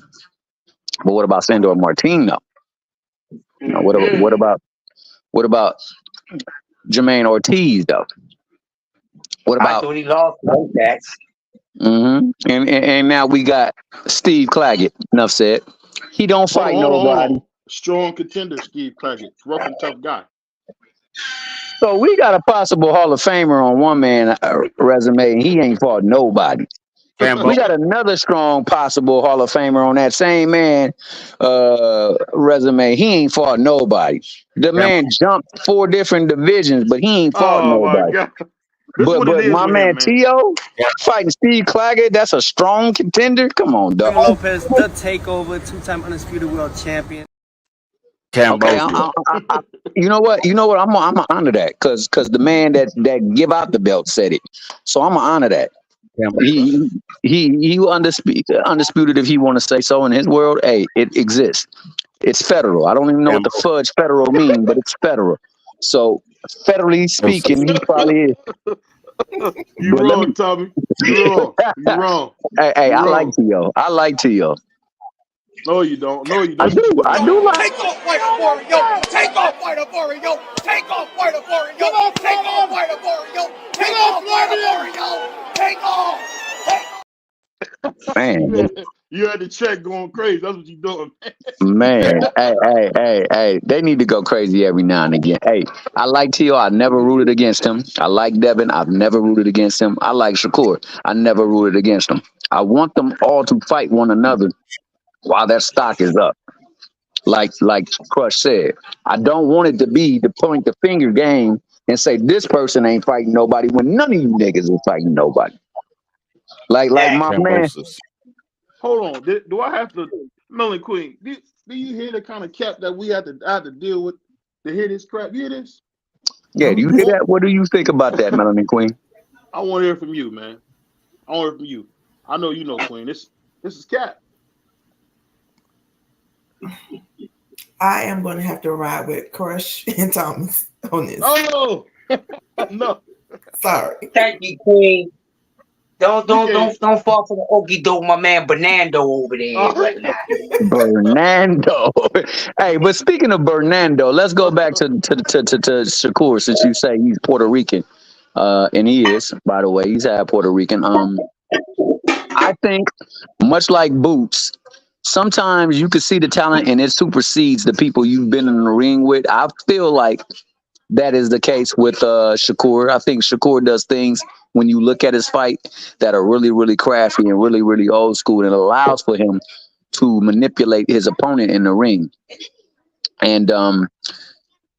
But what about Sandor Martin though? You know, what about Jermaine Ortiz though? What about? I thought he lost no backs. And now we got Steve Claggett. Enough said. He don't Hold on, fight hold on, hold nobody. on. Strong contender, Steve Claggett. Rough and tough guy. So we got a possible Hall of Famer on one man resume, and he ain't fought nobody. We got another strong possible Hall of Famer on that same man resume. He ain't fought nobody. The man jumped 4 different divisions, but he ain't fought Oh my nobody. God. This is what it But is my with man him, man. T.O. fighting Steve Claggett, that's a strong contender. Come on, dog. Lopez, the takeover, 2-time undisputed world champion. Okay, you know what? I'm gonna honor that because the man that give out the belt said it, so I'm gonna honor that. He undisputed if he want to say so in his world. Hey, it exists. It's federal. I don't even know what the fudge federal mean, but it's federal. So federally speaking, he probably is. You wrong, Tommy. You wrong. You wrong. Hey, I like T.O. I like T.O. No, you don't. No, you don't. I do like. Take off fight for it, yo. Take off fight for it, yo. Take off fight for it, yo. Take off fight for it, yo. Take off fight for it, yo. Take off. Man, you had the check going crazy. That's what you doing, man. Hey. They need to go crazy every now and again. Hey, I like T.O. I never rooted against him. I like Devin. I've never rooted against him. I like Shakur. I never rooted against him. I want them all to fight one another while their stock is up. Like Crush said, I don't want it to be the point the finger game and say this person ain't fighting nobody when none of you niggas are fighting nobody. Like my man. Hold on. Do I have to, Melanie Queen? Do you hear the kind of cap that we have to deal with to hear this crap? You hear this? Yeah, do you hear that? What do you think about that, Melanie Queen? I want to hear from you, man. I want to hear from you. I know you know, Queen. This is cap. I am going to have to ride with Crush and Thomas on this. Oh no, no. Sorry. Thank you, Queen. Don't fall for the okie doke, my man Bernardo over there. Bernardo. Hey, but speaking of Bernardo, let's go back to Shakur, since you say he's Puerto Rican. And he is, by the way, he's half Puerto Rican. I think much like Boots, sometimes you can see the talent and it supersedes the people you've been in the ring with. I feel like that is the case with Shakur. I think Shakur does things when you look at his fight that are really, really crafty and really, really old school, and it allows for him to manipulate his opponent in the ring. And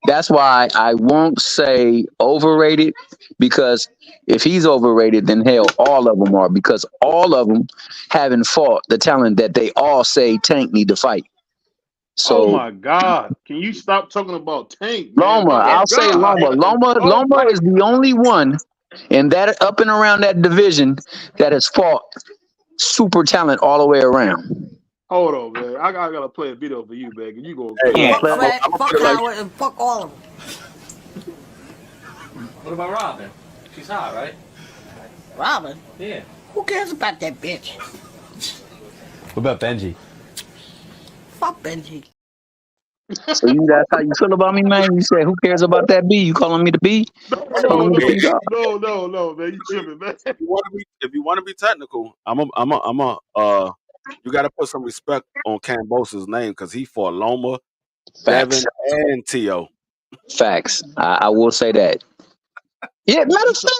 that's why I won't say overrated, because if he's overrated, then hell, all of them are, because all of them haven't fought the talent that they all say Tank need to fight. So, oh my God! Can you stop talking about Tank, man? Loma, I'll say Loma. Loma is the only one in that up and around that division that has fought super talent all the way around. Hold on, man. I gotta play a video for you, man. You go. Fuck Howard and fuck all of them. What about Robin? She's hot, right? Robin? Yeah. Who cares about that bitch? What about Benji? Fuck Benji. So that's how you feel about me, man? You say, who cares about that B? You calling me the B? No, man. You tripping, man. If you want to be technical, you got to put some respect on Cambosa's name, because he fought Loma, Devin, and T.O. Facts. I will say that. Yeah, matter of fact,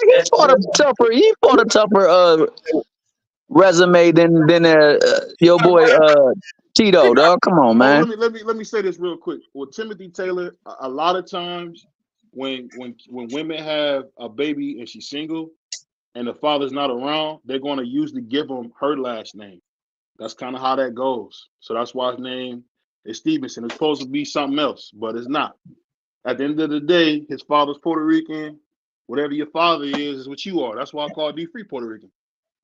he fought a tougher resume than your boy Tito, dog. Come on, man. Let me say this real quick. With Timothy Taylor, a lot of times when women have a baby and she's single and the father's not around, they're going to usually give him her last name. That's kind of how that goes. So that's why his name is Stevenson. It's supposed to be something else, but it's not. At the end of the day, his father's Puerto Rican. Whatever your father is what you are. That's why I call D3 Puerto Rican.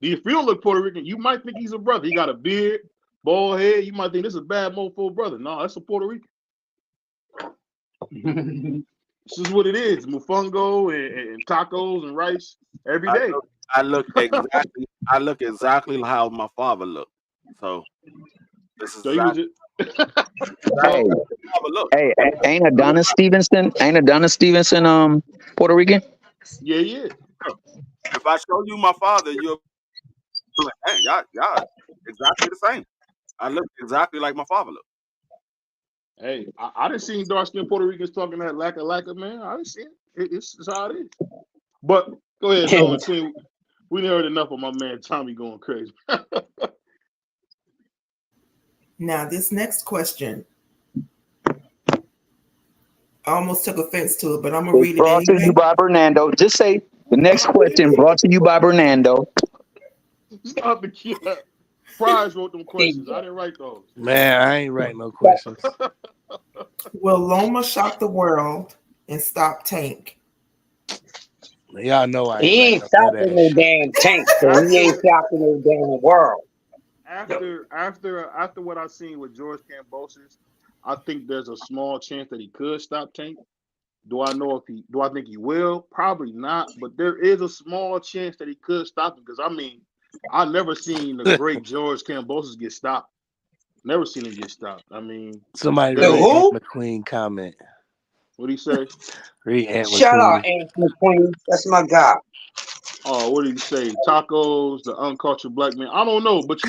If you don't look Puerto Rican, you might think he's a brother. He got a beard, bald head. You might think this is a bad mofo brother. No, that's a Puerto Rican. This is what it is. Mofongo and tacos and rice every day. I look exactly how my father looked. So this is Hey, ain't Adonis Stevenson Puerto Rican? Yeah. If I show you my father, you'll I'm like, hey, y'all exactly the same. I look exactly like my father looked. Hey, I didn't see dark skinned Puerto Ricans talking that lacka, man. I didn't see it. It's how it is. But go ahead, Don Queen. We done heard enough of my man Tommy going crazy. Now, this next question, I almost took offense to it, but I'm gonna read it Brought to you anyway. by Bernardo. Just say the next question brought to you by Bernardo. Stop the kid. Prize wrote them questions. I didn't write those. Man, I ain't writing no questions. Will Loma shock the world and stop Tank? Y'all know I He ain't ain't writing stopping no damn Tank, so he ain't stopping no damn world. After what I seen with George Kambosos, I think there's a small chance that he could stop Tank. Do I think he will? Probably not, but there is a small chance that he could stop him because I never seen the great George Kambosos get stopped. Never seen him get stopped. I mean, Somebody The read who? Ant McQueen comment. What'd he say? Read Ant Shut up, McQueen. Ant McQueen. That's my guy. Oh, what did he say? Tacos, the uncultured black man. I don't know, but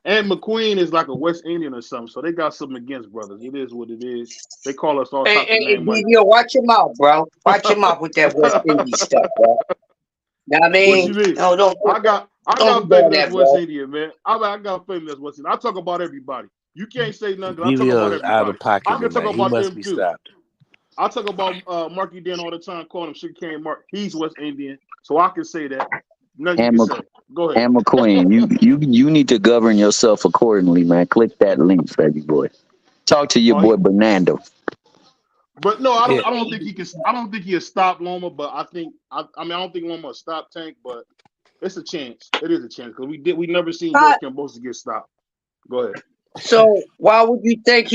Ant McQueen is like a West Indian or something, so they got something against brothers. It is what it is. They call us all types of Hey, names like BVO, watch your mouth, bro. Watch your mouth with that West Indian stuff, bro. Know what I What mean? you mean? No, don't I got do family that, that's West bro. Indian, man. I got family that's West Indian. I talk about everybody. You can't say nothing 'cause I talk BVO about is out everybody. of pocket I can talk tonight. He about must them be too. stopped. I talk about Marky Dan all the time, calling him Sugarcane Mark. He's West Indian, so I can say that. Nothing you And, can say. Go ahead. and McQueen, you need to govern yourself accordingly, man. Click that link, baby boy. Talk to your boy Bernardo. But no, Yeah. I don't think he can. I don't think he'll stop Loma. But I don't think Loma will stop Tank. But it's a chance. It is a chance because we never seen George Kambosos get stopped. Go ahead. So why would you think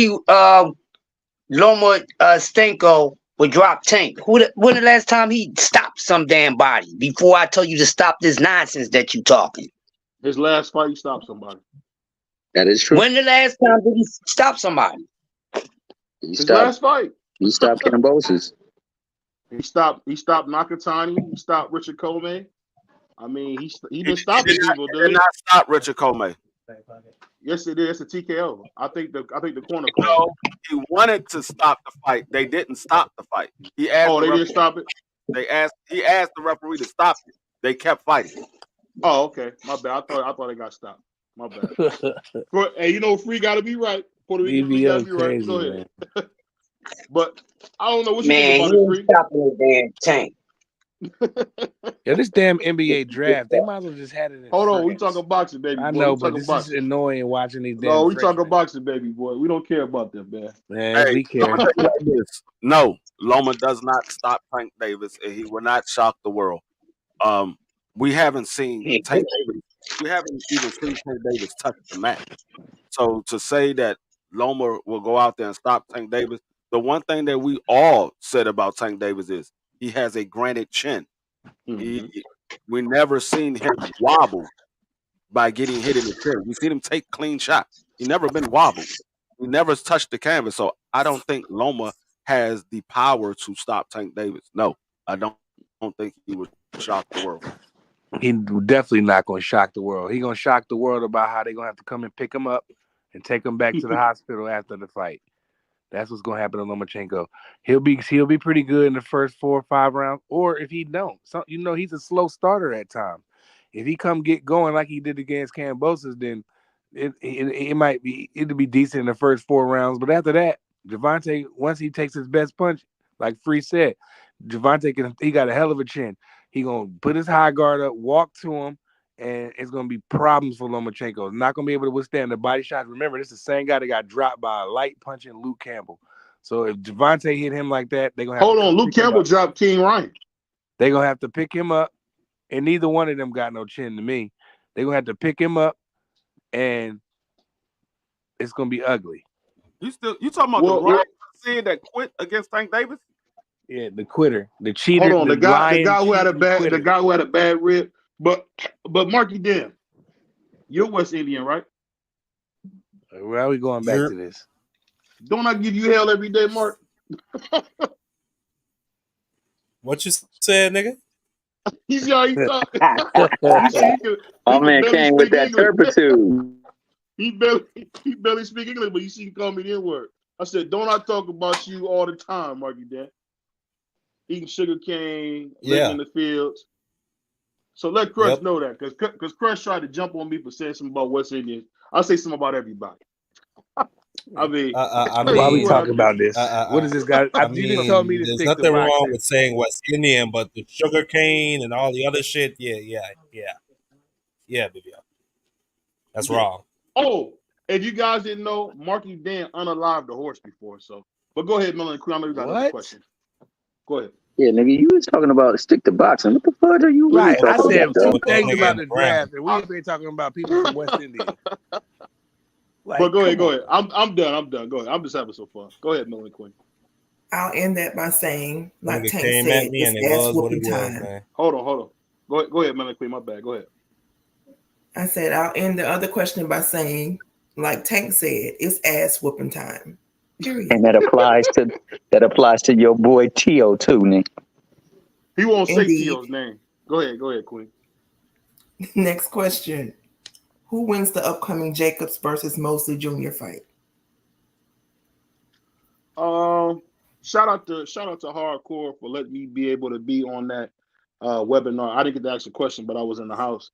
Loma Stenko would drop Tank? When the last time he stopped some damn body? Before I tell you to stop this nonsense that you talking. His last fight, he stopped somebody. That is true. When the last time did he stop somebody? His last fight. He stopped Kambosos. He stopped Nakatani. He stopped Richard Comey. I mean, he been stopping people, He dude. did not stop Richard Comey. Yes, it is. It's a TKO. I think the corner No, called. he wanted to stop the fight. They didn't stop the fight. He asked they didn't stop it. He asked the referee to stop it. They kept fighting. Oh, okay. My bad. I thought it got stopped. My bad. Hey, free got to be right. Puerto Rican free got to be right. crazy, Go ahead. man. But I don't know what you Man, think he about it, ain't free. stopping the damn Tank. Yeah, this damn NBA draft, they might as well just had it in Hold on, we France. talking boxing, baby boy. I know, we but talking this boxing. is annoying watching these damn No, we Frenchmen. talking boxing, baby boy. We don't care about that, man. Man, we care. No, Loma does not stop Tank Davis, and he will not shock the world. We haven't seen Tank Davis. We haven't even seen Tank Davis touch the mat. So to say that Loma will go out there and stop Tank Davis, the one thing that we all said about Tank Davis is he has a granite chin. Mm-hmm. We never seen him wobble by getting hit in the chin. We seen him take clean shots. He never been wobbled. He never touched the canvas. So I don't think Loma has the power to stop Tank Davis. No, I don't think he would shock the world. He definitely not going to shock the world. He going to shock the world about how they're going to have to come and pick him up and take him back to the hospital after the fight. That's what's going to happen to Lomachenko. He'll be pretty good in the first 4 or 5 rounds, or if he don't, he's a slow starter at times. If he get going like he did against Kambosos, then it'll be decent in the first 4 rounds. But after that, Gervonta, once he takes his best punch, like Free said, Gervonta he got a hell of a chin. He gonna put his high guard up, walk to him, and it's gonna be problems for Lomachenko. He's not gonna be able to withstand the body shots. Remember, this is the same guy that got dropped by a light punching Luke Campbell. So if Gervonta hit him like that, they're gonna have to Luke Campbell dropped King Ryan. They're gonna have to pick him up, and neither one of them got no chin to me. They're gonna have to pick him up, and it's gonna be ugly. You talking about the Ryan that quit against Tank Davis? Yeah, the quitter, the cheater. Hold on, the guy who had a bad rib. But Marky Dan, you're West Indian, right? Where are we going back to this? Don't I give you hell every day, Mark? What you said, nigga? You see how he talk? You see, Oh he can man barely came with speak that English. turpitude. he barely speak English, but you see, he call me the N-word. I said, don't I talk about you all the time, Marky Dan? Eating sugar cane, living Yeah. in the fields. So let Crush know that, because Crush tried to jump on me for saying something about West Indians. I'll say something about everybody. I mean, I Why we mean, talking about this? What is this guy? I You just told me mean, to there's stick to nothing wrong boxing. with saying West Indian, but the sugar cane and all the other shit, yeah, BVO. That's wrong. Oh, if you guys didn't know, Marky Dan unalived a horse before. So, but go ahead, Melanie Queen. I know you got another What? question. Go ahead. Yeah, nigga, you was talking about stick to boxing. What the fuck are you really Right. I talking said about, two dog? Put that things nigga about in the the ground. draft, and we've been talking about people from West India. Like, But go come ahead. on. I'm done. Go ahead. I'm just having some fun. Go ahead, Melanie Queen. I'll end that by saying, like Nigga Tank came at said, me it's and it ass was what it whooping was, time. man. Hold on. Go ahead, Melanie Queen. My bad. Go ahead. I said I'll end the other question by saying, like Tank said, it's ass whooping time. Period. And that applies to your boy Tio too, Nick. He won't say Indeed. Tio's name. Go ahead, Queen. Next question. Who wins the upcoming Jacobs versus Mosley Jr. fight? Shout out to Hardcore for letting me be able to be on that webinar. I didn't get to ask a question, but I was in the house.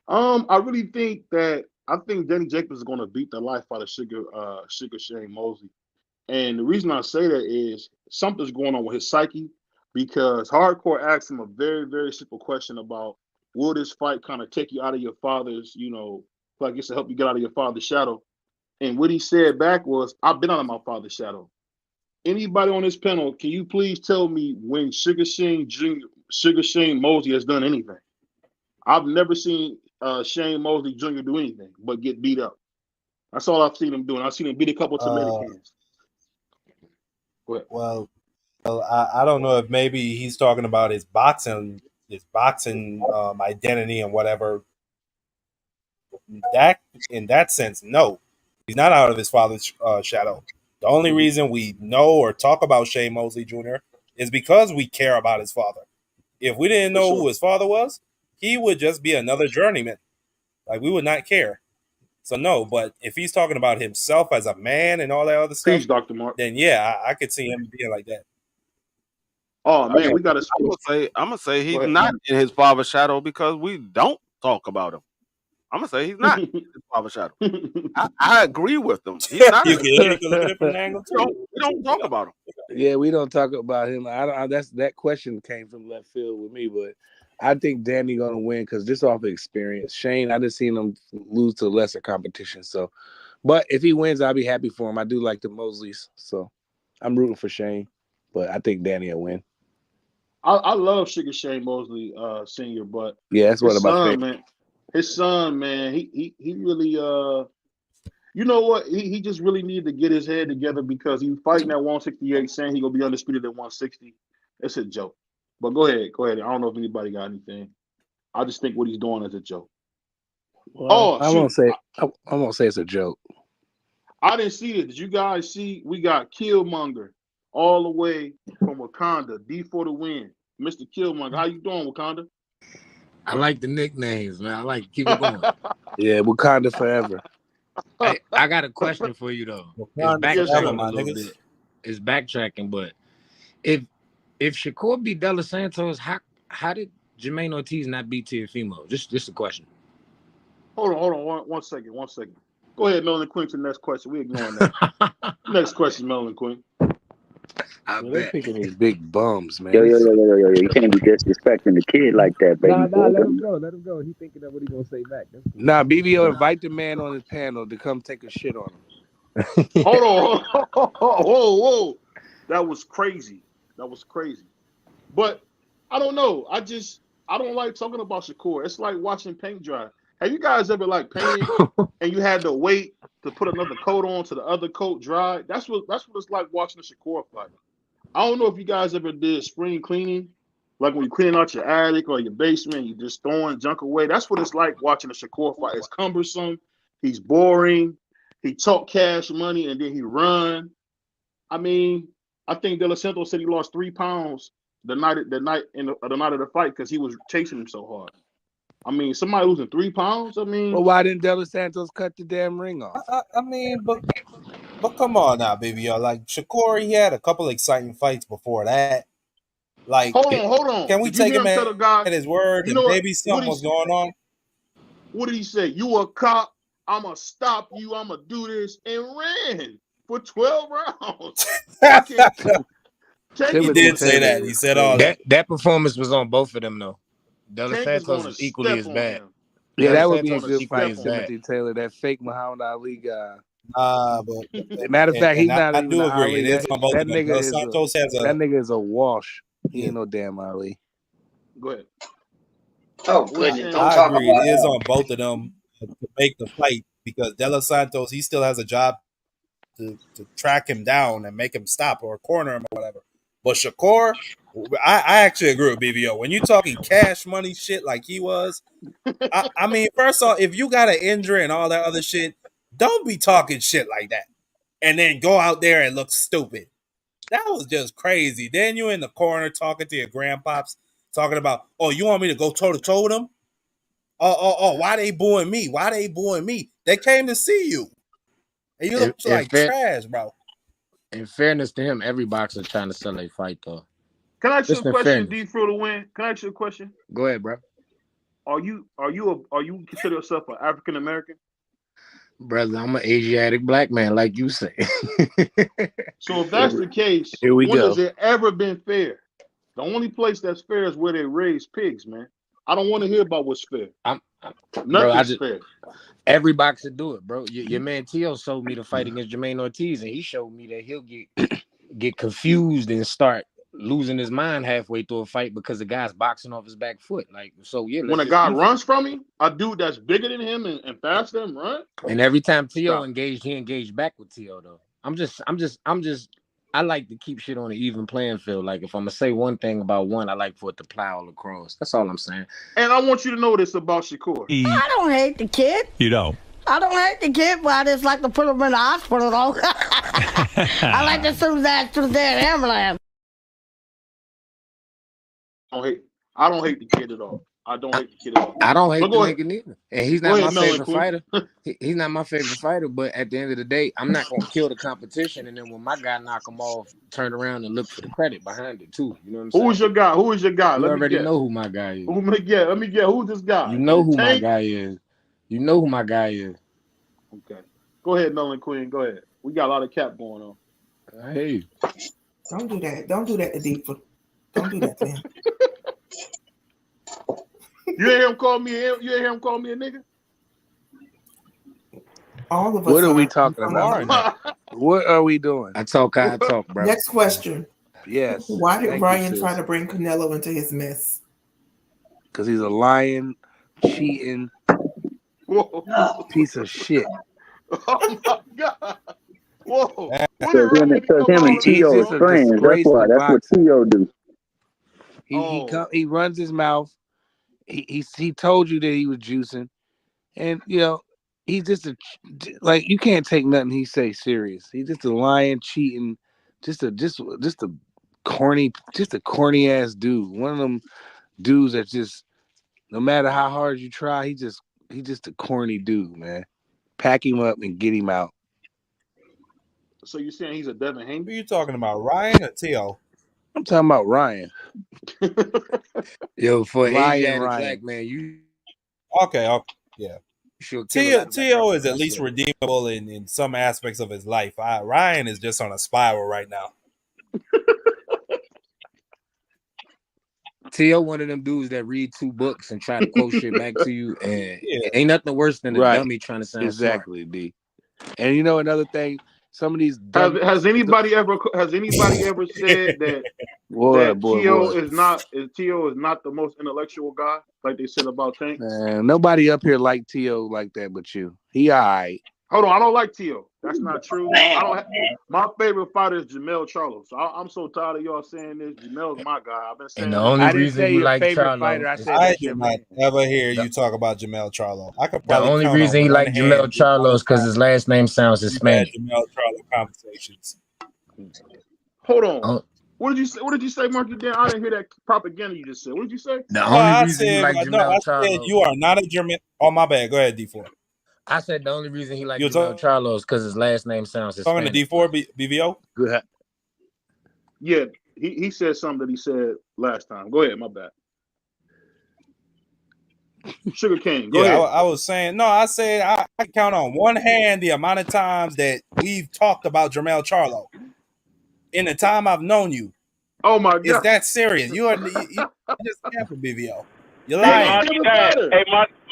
I really think Danny Jacobs is going to beat the life out of Sugar Shane Mosley. And the reason I say that is something's going on with his psyche, because Hardcore asked him a very, very simple question about, will this fight kind of take you out of your father's, like I guess to help you get out of your father's shadow? And what he said back was, I've been out of my father's shadow. Anybody on this panel, can you please tell me when Sugar Shane Mosley has done anything? I've never seen Shane Mosley Jr. do anything but get beat up. That's all I've seen him doing. I've seen him beat a couple of tomato cans. Go ahead. Well, I don't know if maybe he's talking about his boxing identity and whatever. That in that sense, no, he's not out of his father's shadow. The only reason we know or talk about Shane Mosley Jr. is because we care about his father. If we didn't know who his father was, he would just be another journeyman. Like, we would not care. So no, but if he's talking about himself as a man and all that other stuff, please, Dr. Mark, then yeah, I could see him being like that. Oh man, we got to. I'm gonna say he's not in his father's shadow because we don't talk about him. I'm gonna say he's not in his father's shadow. I agree with them. He's not. You can look at it from an angle too. We don't talk about him. Yeah, we don't talk about him. That question came from left field with me, but I think Danny gonna win because this off experience. Shane, I just seen him lose to lesser competition. So, but if he wins, I'll be happy for him. I do like the Mosleys, so I'm rooting for Shane, but I think Danny will win. I love Sugar Shane Mosley Senior, but yeah, that's one of my favorites. Man, his son, man, he really you know what? He just really needed to get his head together because he's fighting at 168, saying he gonna be undisputed at 160. It's a joke. But go ahead. I don't know if anybody got anything. I just think what he's doing is a joke. Well, I won't say it's a joke. I didn't see it. Did you guys see? We got Killmonger all the way from Wakanda. D for the win, Mr. Killmonger. How you doing, Wakanda? I like the nicknames, man. I like to keep it going. Yeah, Wakanda forever. I got a question for you though. It's backtracking a little bit. It's backtracking, but if Shakur beat De Los Santos, how did Jermaine Ortiz not beat Teofimo? Just a question. Hold on, one second. Go ahead, Melanie Quinn, to the next question. We ignoring that. Next question, Melanie Quinn. They're picking these big bums, man. Yo. You can't be disrespecting the kid like that, baby. Nah, let him go. He thinking of what he gonna say back. Nah, BVO, invite the man on his panel to come take a shit on him. Hold on. Whoa. That was crazy. But I don't know. I don't like talking about Shakur. It's like watching paint dry. Have you guys ever like painted and you had to wait to put another coat on to the other coat dry? That's what it's like watching a Shakur fight. I don't know if you guys ever did spring cleaning, like when you're cleaning out your attic or your basement, you just throwing junk away. That's what it's like watching a Shakur fight. It's cumbersome. He's boring. He talk cash money and then he run. I mean, I think De Los Santos said he lost 3 pounds the night of the fight because he was chasing him so hard. I mean, somebody losing 3 pounds. I mean, well, why didn't De Los Santos cut the damn ring off? I mean, but come on now, baby. Like Shakur, he had a couple exciting fights before that. Like, hold on. Can we take him at his word? And maybe something was going on. What did he say? You a cop? I'ma stop you. I'ma do this, and ran for 12 rounds. He did say that. He said all that. That performance was on both of them, though. De Los Santos was equally as bad. Yeah, that would be a good fight, Timothy Taylor, that fake Muhammad Ali guy. But matter of fact, he's not. I do agree. Ali. It is on both that of them. That nigga is a wash. He ain't no damn Ali. Go ahead. Oh goodness! Don't I talk agree. about It is on both of them to make the fight because De Los Santos, he still has a job to track him down and make him stop or corner him or whatever. But Shakur, I actually agree with BVO. When you're talking cash money shit like he was, I mean, first off, if you got an injury and all that other shit, don't be talking shit like that. And then go out there and look stupid. That was just crazy. Then you in the corner talking to your grandpops, talking about, oh, you want me to go toe-to-toe with them? Oh, why they booing me? Why they booing me? They came to see you. And you look like trash, bro. In fairness to him, every boxer trying to sell a fight, though. Can I ask you a question, D, for the win? Can I ask you a question? Go ahead, bro. Are you consider yourself an African American? Brother, I'm an Asiatic black man, like you say. So if that's the case, when has it ever been fair? The only place that's fair is where they raise pigs, man. I don't want to hear about what's fair. Nothing's fair. Every boxer do it, bro. Your man Tio showed me the fight against Jermaine Ortiz, and he showed me that he'll get confused and start losing his mind halfway through a fight because the guy's boxing off his back foot. Like, so yeah. When a guy runs from him, a dude that's bigger than him and faster than him run. And every time Tio engaged, he engaged back with Tio though. I like to keep shit on an even playing field. Like if I'm gonna say one thing about one, I like for it to plow all across. That's all I'm saying. And I want you to know this about Shakur. I don't hate the kid. You don't. I don't hate the kid, but I just like to put him in the hospital though. I like to send that to the damn ambulance. I don't hate the kid at all. I don't hate the kid at all. I don't hate the nigga neither. And he's not my favorite fighter. He's not my favorite fighter, but at the end of the day, I'm not gonna kill the competition. And then when my guy knock him off, turn around and look for the credit behind it too. You know what I'm saying? Who is your guy? Who is your guy? You already know who my guy is. Let me get. Who's this guy? You know who my guy is. You know who my guy is. Okay. Go ahead, Nolan Queen. Go ahead. We got a lot of cap going on. Hey. Don't do that. Don't do that to Deep. Don't do that to him. You ain't hear him call me a nigga? All of us. What are we talking about? What are we doing? I talk, bro. Next question. Yes. Why did Ryan try to bring Canelo into his mess? Because he's a lying, cheating piece of shit. Oh my God. Whoa. Because him and Tio are friends. That's why. That's what Tio do. He runs his mouth. He told you that he was juicing, and you know he's just you can't take nothing he say serious. He's just a lying, cheating, just a corny ass dude. One of them dudes that just no matter how hard you try, he's just a corny dude, man. Pack him up and get him out. So you're saying he's a Devin Haney? Who are you talking about, Ryan or Tio? I'm talking about Ryan. Yo, for Ryan, Black Man, you okay, yeah. Tio is at least redeemable in some aspects of his life. Ryan is just on a spiral right now. Tio, one of them dudes that read 2 books and try to quote shit back to you, and ain't nothing worse than a dummy trying to sound exactly, smart. D. And you know another thing, some of these has anybody ever said that Tio is not the most intellectual guy like they said about Tank? Man, nobody up here like Tio like that but you. He all right. Hold on, I don't like Tio. That's not true. My favorite fighter is Jamel Charlo. So I'm so tired of y'all saying this. Jamel's my guy. I've been saying. And the only reason you like Charlo, I did not ever hear you talk about Jamel Charlo. The only reason he like Jamel Charlo is because his last name sounds Hispanic. Jamel Charlo conversations. Hold on. What did you say? What did you say, Marky Dan? I didn't hear that propaganda you just said. What did you say? The only reason he like I Jamel said you Charlo. are not a German. Oh, my bad. Go ahead, D4. I said the only reason he like You Jamel Charlo is because his last name sounds talking to Hispanic. D4 BVO? Good. Yeah, he said something that he said last time. Go ahead, my bad. Sugar cane. Go ahead. I was saying, no, I said I count on one hand the amount of times that we've talked about Jamel Charlo. In the time I've known you. Oh my God. It's that serious. You just careful, BVO. You're Hey, lying.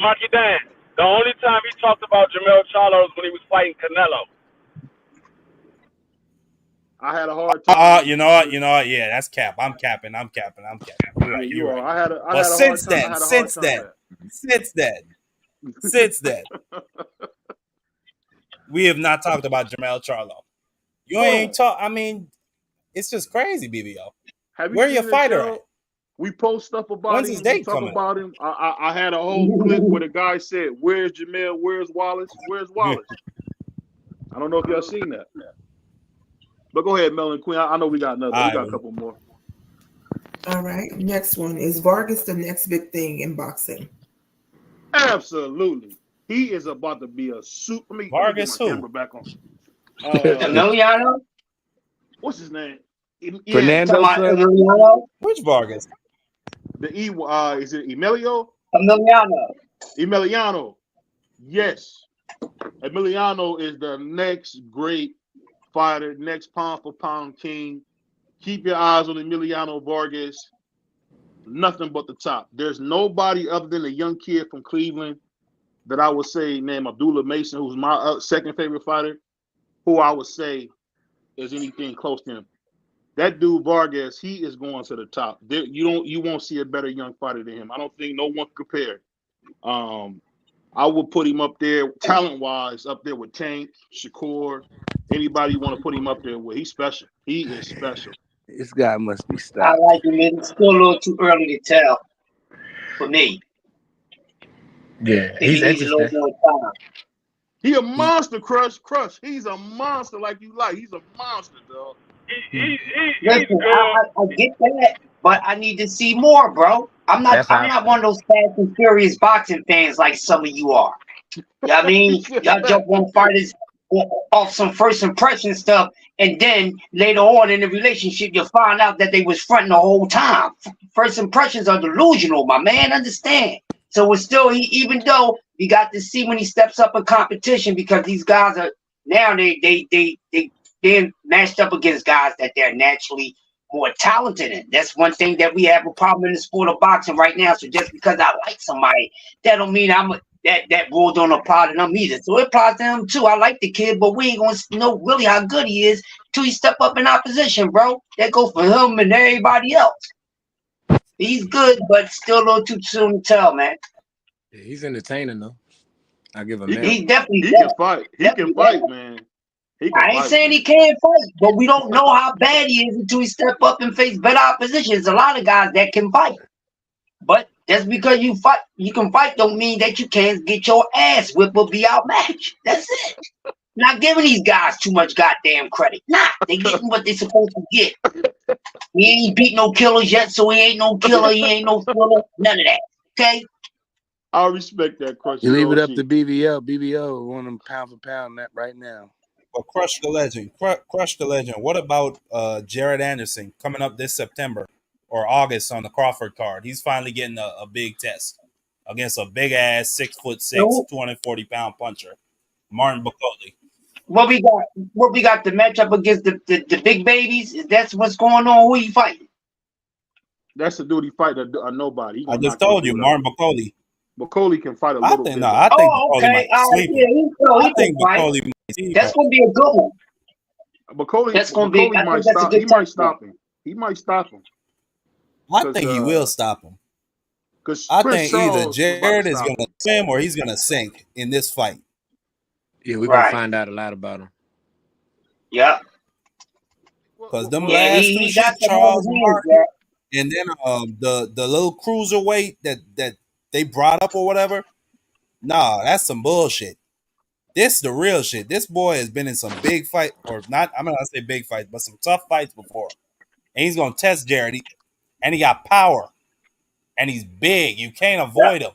Marky Dan. The only time he talked about Jamel Charlo was when he was fighting Canelo. I had a hard time. You know what? Yeah, that's cap. I'm capping. You're right. You are. Right. I had a But hard time. Since then, we have not talked about Jamel Charlo. You ain't talk. I mean, it's just crazy, BVO. Where your fighter at? We post stuff about When's him. his date We talk coming? about him. I had a whole clip where the guy said, "Where's Jamel? Where's Wallace? Where's Wallace?" I don't know if y'all seen that. But go ahead, Melon Queen. I know we got another. We got a couple more. All right. Next one. Is Vargas the next big thing in boxing? Absolutely. He is about to be a super. Vargas who? who? Back on. Emiliano? What's his name? Fernando. Which Vargas? The is it Emilio? Emiliano. Yes. Emiliano is the next great fighter, next pound for pound king. Keep your eyes on Emiliano Vargas. Nothing but the top. There's nobody other than a young kid from Cleveland that I would say named Abdullah Mason, who's my second favorite fighter, who I would say is anything close to him. That dude Vargas, he is going to the top. You won't see a better young fighter than him. I don't think no one compared. I would put him up there talent-wise, up there with Tank, Shakur, anybody you want to put him up there with. He's special. He is special. This guy must be I stopped. like him. It's still a little too early to tell for me. Yeah, He's he's a little more time. He a monster, Crush. He's a monster like you like. He's a monster, dog. Listen, I get that, but I need to see more, bro. I'm not one of those fast and furious boxing fans like some of you are. You know what I mean? Y'all jump on fighters off some first impression stuff, and then later on in the relationship, you'll find out that they was fronting the whole time. First impressions are delusional, my man. Understand? So it's still, even though you got to see when he steps up in competition, because these guys are now they're matched up against guys that they're naturally more talented in. That's one thing that we have a problem in the sport of boxing right now. So just because I like somebody, that don't mean that rule don't apply to them either. So it applies to him too. I like the kid, but we ain't gonna know really how good he is till he step up in opposition, bro. That goes for him and everybody else. He's good, but still a little too soon to tell, man. Yeah, he's entertaining though. I give him that. He definitely can fight. He can fight, man. I ain't saying he can't fight, but we don't know how bad he is until he step up and face better opposition. There's a lot of guys that can fight, but just because you can fight, don't mean that you can't get your ass whipped or be outmatched. That's it. Not giving these guys too much goddamn credit. Nah, they getting what they supposed to get. He ain't beat no killers yet, so he ain't no killer. He ain't no killer. None of that. Okay. I respect that, Crush. You leave it up to BVO. BVO want them pound for pound that right now. Well, Crush the Legend. Crush the Legend. What about Jared Anderson coming up this September or August on the Crawford card? He's finally getting a big test against a big ass 6'6", 240-pound puncher, Martin Bacoli. What we got the matchup against the big babies? That's what's going on. Who he fighting? That's the dude he fight a nobody. I just told you, Martin Bacoli. Bacoli can fight a little bit. I think Bacoli might sleep. I think Bacoli might sleep. That's gonna be a good one. Bacoli, that's gonna be. He might stop. He might stop him. He might stop him. I think he will stop him. I think either Jared is going to swim or he's going to sink in this fight. Yeah, we're gonna find out a lot about him. Yeah. Because them last two shit, Charles Martin, and then the little cruiserweight that they brought up or whatever. Nah, that's some bullshit. This the real shit. This boy has been in some big fight, or not. I'm not gonna say big fights, but some tough fights before, and he's gonna test Jared. And he got power, and he's big. You can't avoid him.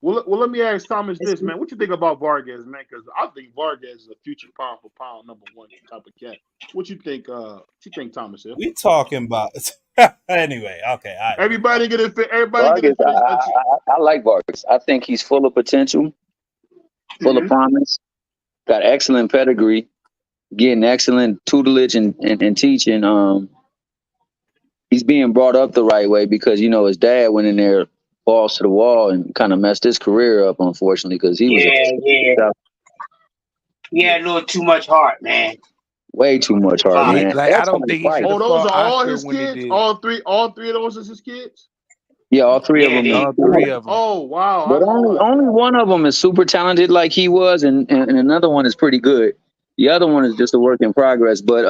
Well, let me ask Thomas this, man. What you think about Vargas, man? Because I think Vargas is a future pound for pound #1 type of cat. What you think? Thomas? Here? We talking about anyway? Okay, everybody get it. Vargas, I like Vargas. I think he's full of potential, full of promise. Got excellent pedigree, getting excellent tutelage and teaching. He's being brought up the right way because his dad went in there balls to the wall and kind of messed his career up, unfortunately, because he was he had a little too much heart, man. Way too much heart, man. Like, I don't think he should. Oh, those are all his kids. All three of those is his kids. Yeah, all three of them. All three of them. Oh wow! But only one of them is super talented, like he was, and another one is pretty good. The other one is just a work in progress. But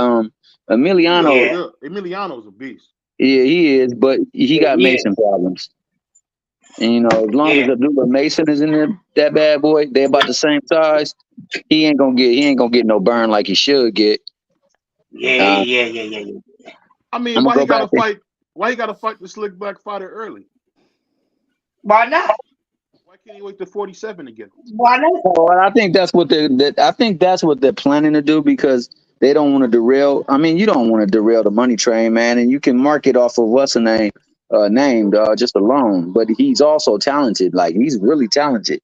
Emiliano's a beast. Yeah, he is, but he got Mason problems. And as long as Abdullah Mason is in there, that bad boy, they're about the same size. He ain't gonna get no burn like he should get. Yeah. I mean, why he gotta fight? Why he gotta fight the slick black fighter early? Why not? Why can't he wait to 47 again? Why not? Well, I think that's what they're planning to do because they don't want to derail. I mean, you don't want to derail the money train, man, and you can market off of what's a name named just alone. But he's also talented. Like he's really talented.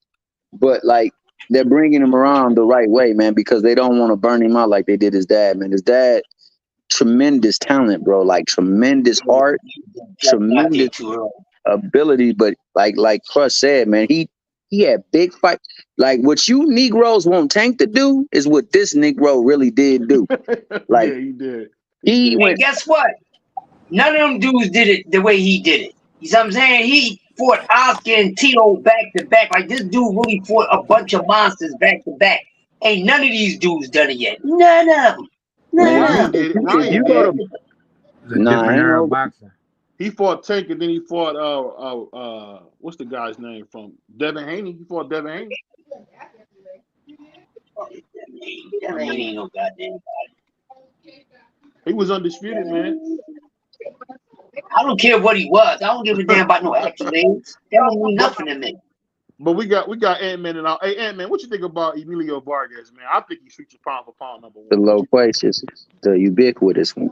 But like they're bringing him around the right way, man, because they don't want to burn him out like they did his dad, man. His dad, tremendous talent, bro. Like tremendous heart, tremendous ability. But like Crush said, man, he had big fight. Like what you Negroes want Tank to do is what this Negro really did do. Like yeah, he did. He went. And guess what? None of them dudes did it the way he did it. You know what I'm saying? He fought Oscar and Tito back to back. Like this dude really fought a bunch of monsters back to back. Ain't none of these dudes done it yet. None of them. Ryan did it. Different era of boxing. He fought Tank and then he fought what's the guy's name from Devin Haney? He fought Devin Haney. Devin Haney ain't no goddamn body. He was undisputed, man. I don't care what he was. I don't give a damn about no accolades. That don't mean nothing to me. But we got Ant-Man and all. Hey, Ant-Man, what you think about Emilio Vargas, man? I think he's future pound for pound #1. The loquacious, the ubiquitous one.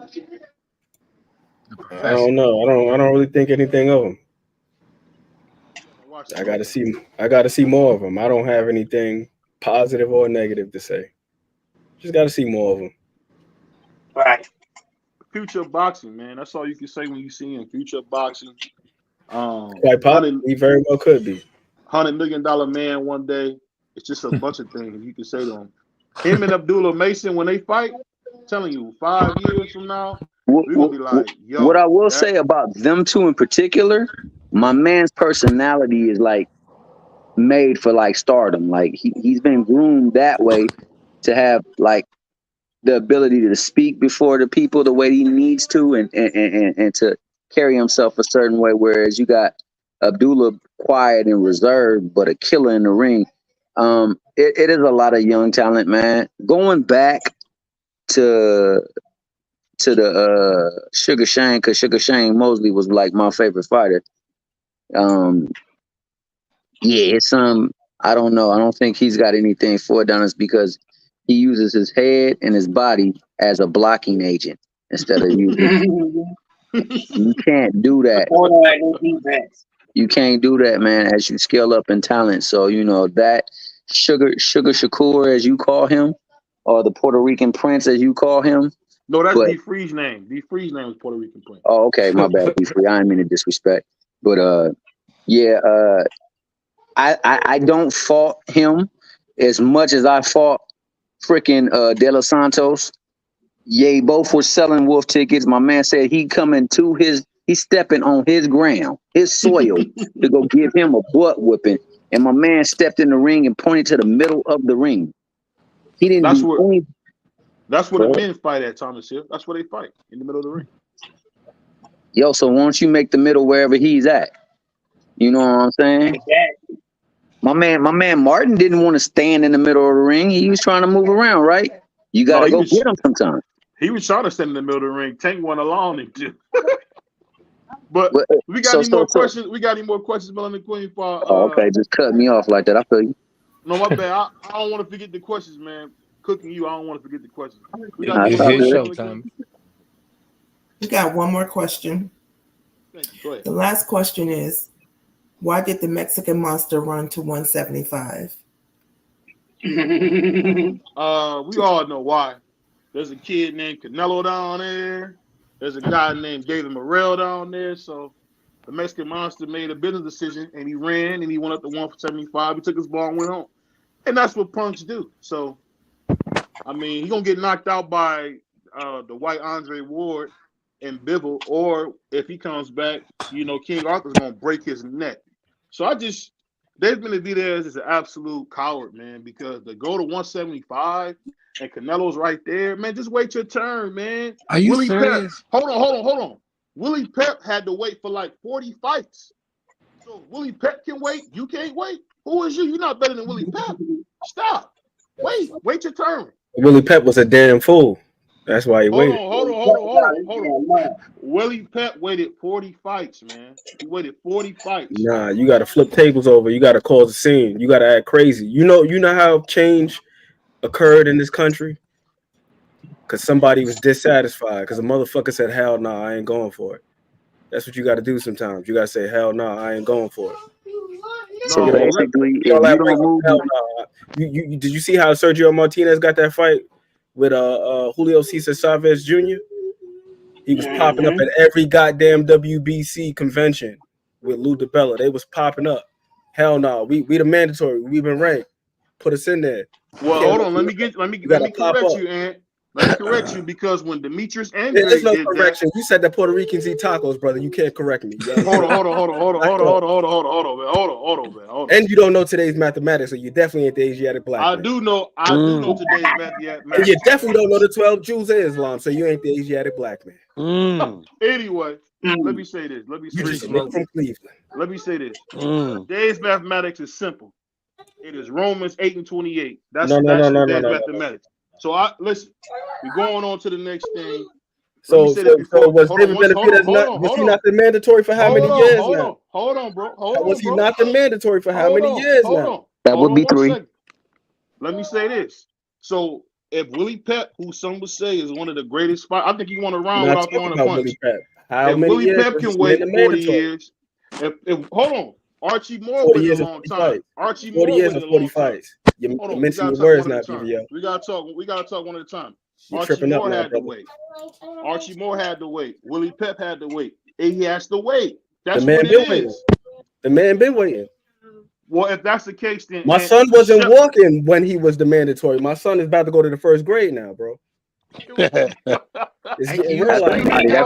I don't know. I don't really think anything of him. I gotta see more of him. I don't have anything positive or negative to say. Just gotta see more of him. Right. Future boxing, man. That's all you can say when you see him. Future boxing. Quite possibly, he very well could be. $100 million man one day. It's just a bunch of things you can say to him. Him and Abdullah Mason, when they fight, I'm telling you, 5 years from now, we're gonna be like, yo. What I will say about them two in particular, my man's personality is like made for like stardom. Like he's been groomed that way to have like the ability to speak before the people the way he needs to and to carry himself a certain way. Whereas you got Abdullah quiet and reserved, but a killer in the ring. It is a lot of young talent, man. Going back to the Sugar Shane, because Sugar Shane Mosley was like my favorite fighter. It's I don't know. I don't think he's got anything for Adonis because he uses his head and his body as a blocking agent instead of using. You can't do that. You can't do that, man, as you scale up in talent. So, that Sugar Shakur, as you call him, or the Puerto Rican Prince, as you call him. No, that's D. Free's name. D. Free's name is Puerto Rican Prince. Oh, okay. My bad, D. Free. I didn't mean to disrespect. But, I don't fault him as much as I fought freaking De Los Santos. Yeah, both were selling wolf tickets. My man said he's stepping on his ground, his soil, to go give him a butt whipping. And my man stepped in the ring and pointed to the middle of the ring. He didn't. That's where the men fight at, Thomas Hill. That's where they fight, in the middle of the ring. Yo, so why don't you make the middle wherever he's at? You know what I'm saying? Exactly. My man Martin didn't want to stand in the middle of the ring. He was trying to move around, right? You gotta go get him sometimes. He was trying to stand in the middle of the ring. Tank went along him too. But we got any more questions? We got any more questions, Melanie Queen? For okay, just cut me off like that. I feel you. No, my bad. I don't want to forget the questions, man. Cooking you, I don't want to forget the questions. We got it's his show time. We got one more question. Go ahead. The last question is, why did the Mexican Monster run to 175? We all know why. There's a kid named Canelo down there. There's a guy named David Morrell down there. So the Mexican Monster made a business decision, and he ran, and he went up to 175. He took his ball and went home. And that's what punks do. So, I mean, he's going to get knocked out by the white Andre Ward and Bivol, or if he comes back, you know, King Arthur's going to break his neck. So David Benavidez is an absolute coward, man, because to go to 175 and Canelo's right there, man, just wait your turn, man. Are you serious? Pep, hold on. Willie Pep had to wait for like 40 fights. So Willie Pep can wait, you can't wait. Who is you? You're not better than Willie Pep. Stop. Wait your turn. Willie Pep was a damn fool. That's why he waited. Hold on. Willie Pep waited 40 fights, man. He waited 40 fights. Nah, you got to flip tables over. You got to cause a scene. You got to act crazy. You know how change occurred in this country? Because somebody was dissatisfied. Because a motherfucker said, hell no, I ain't going for it. That's what you got to do sometimes. You got to say, hell no, I ain't going for it. So basically, if you don't move, did you see how Sergio Martinez got that fight with Julio Cesar Chavez Jr.? He was popping up at every goddamn WBC convention with Lou DiBella. They was popping up. Hell no, we the mandatory. We've been ranked. Put us in there. Well, hold on. Let me correct you, Ant. Let me correct you, because when Demetrius and there's no correction. You said that Puerto Ricans eat tacos, brother. You can't correct me. Hold on, man. And you don't know today's mathematics, so you definitely ain't the Asiatic Black Man. I do know today's mathematics. And you definitely don't know the 12 Jews of Islam, so you ain't the Asiatic Black Man. Anyway, let me say this. Let me say this. Today's mathematics is simple. It is Romans 8:28. That's today's mathematics. So listen, we're going on to the next thing. So was David Benavidez not the mandatory for how many years now? Hold on, bro. Was he not the mandatory for how many years now? That would be 3. Let me say this. So if Willie Pep, who some would say is one of the greatest fighters, I think he won a round without throwing a punch. If Willie Pep can wait 40 years, hold on. Archie Moore waited a long time. Archie Moore waited a long time. You're missing your words now, BVO. We gotta talk one at a time. Archie Moore had to wait. Archie Moore had to wait. Willie Pep had to wait. And he has to wait. That's what it is. The man been waiting. Well, if that's the case, then my son wasn't walking when he was the mandatory. My son is about to go to the 1st grade now, bro. That's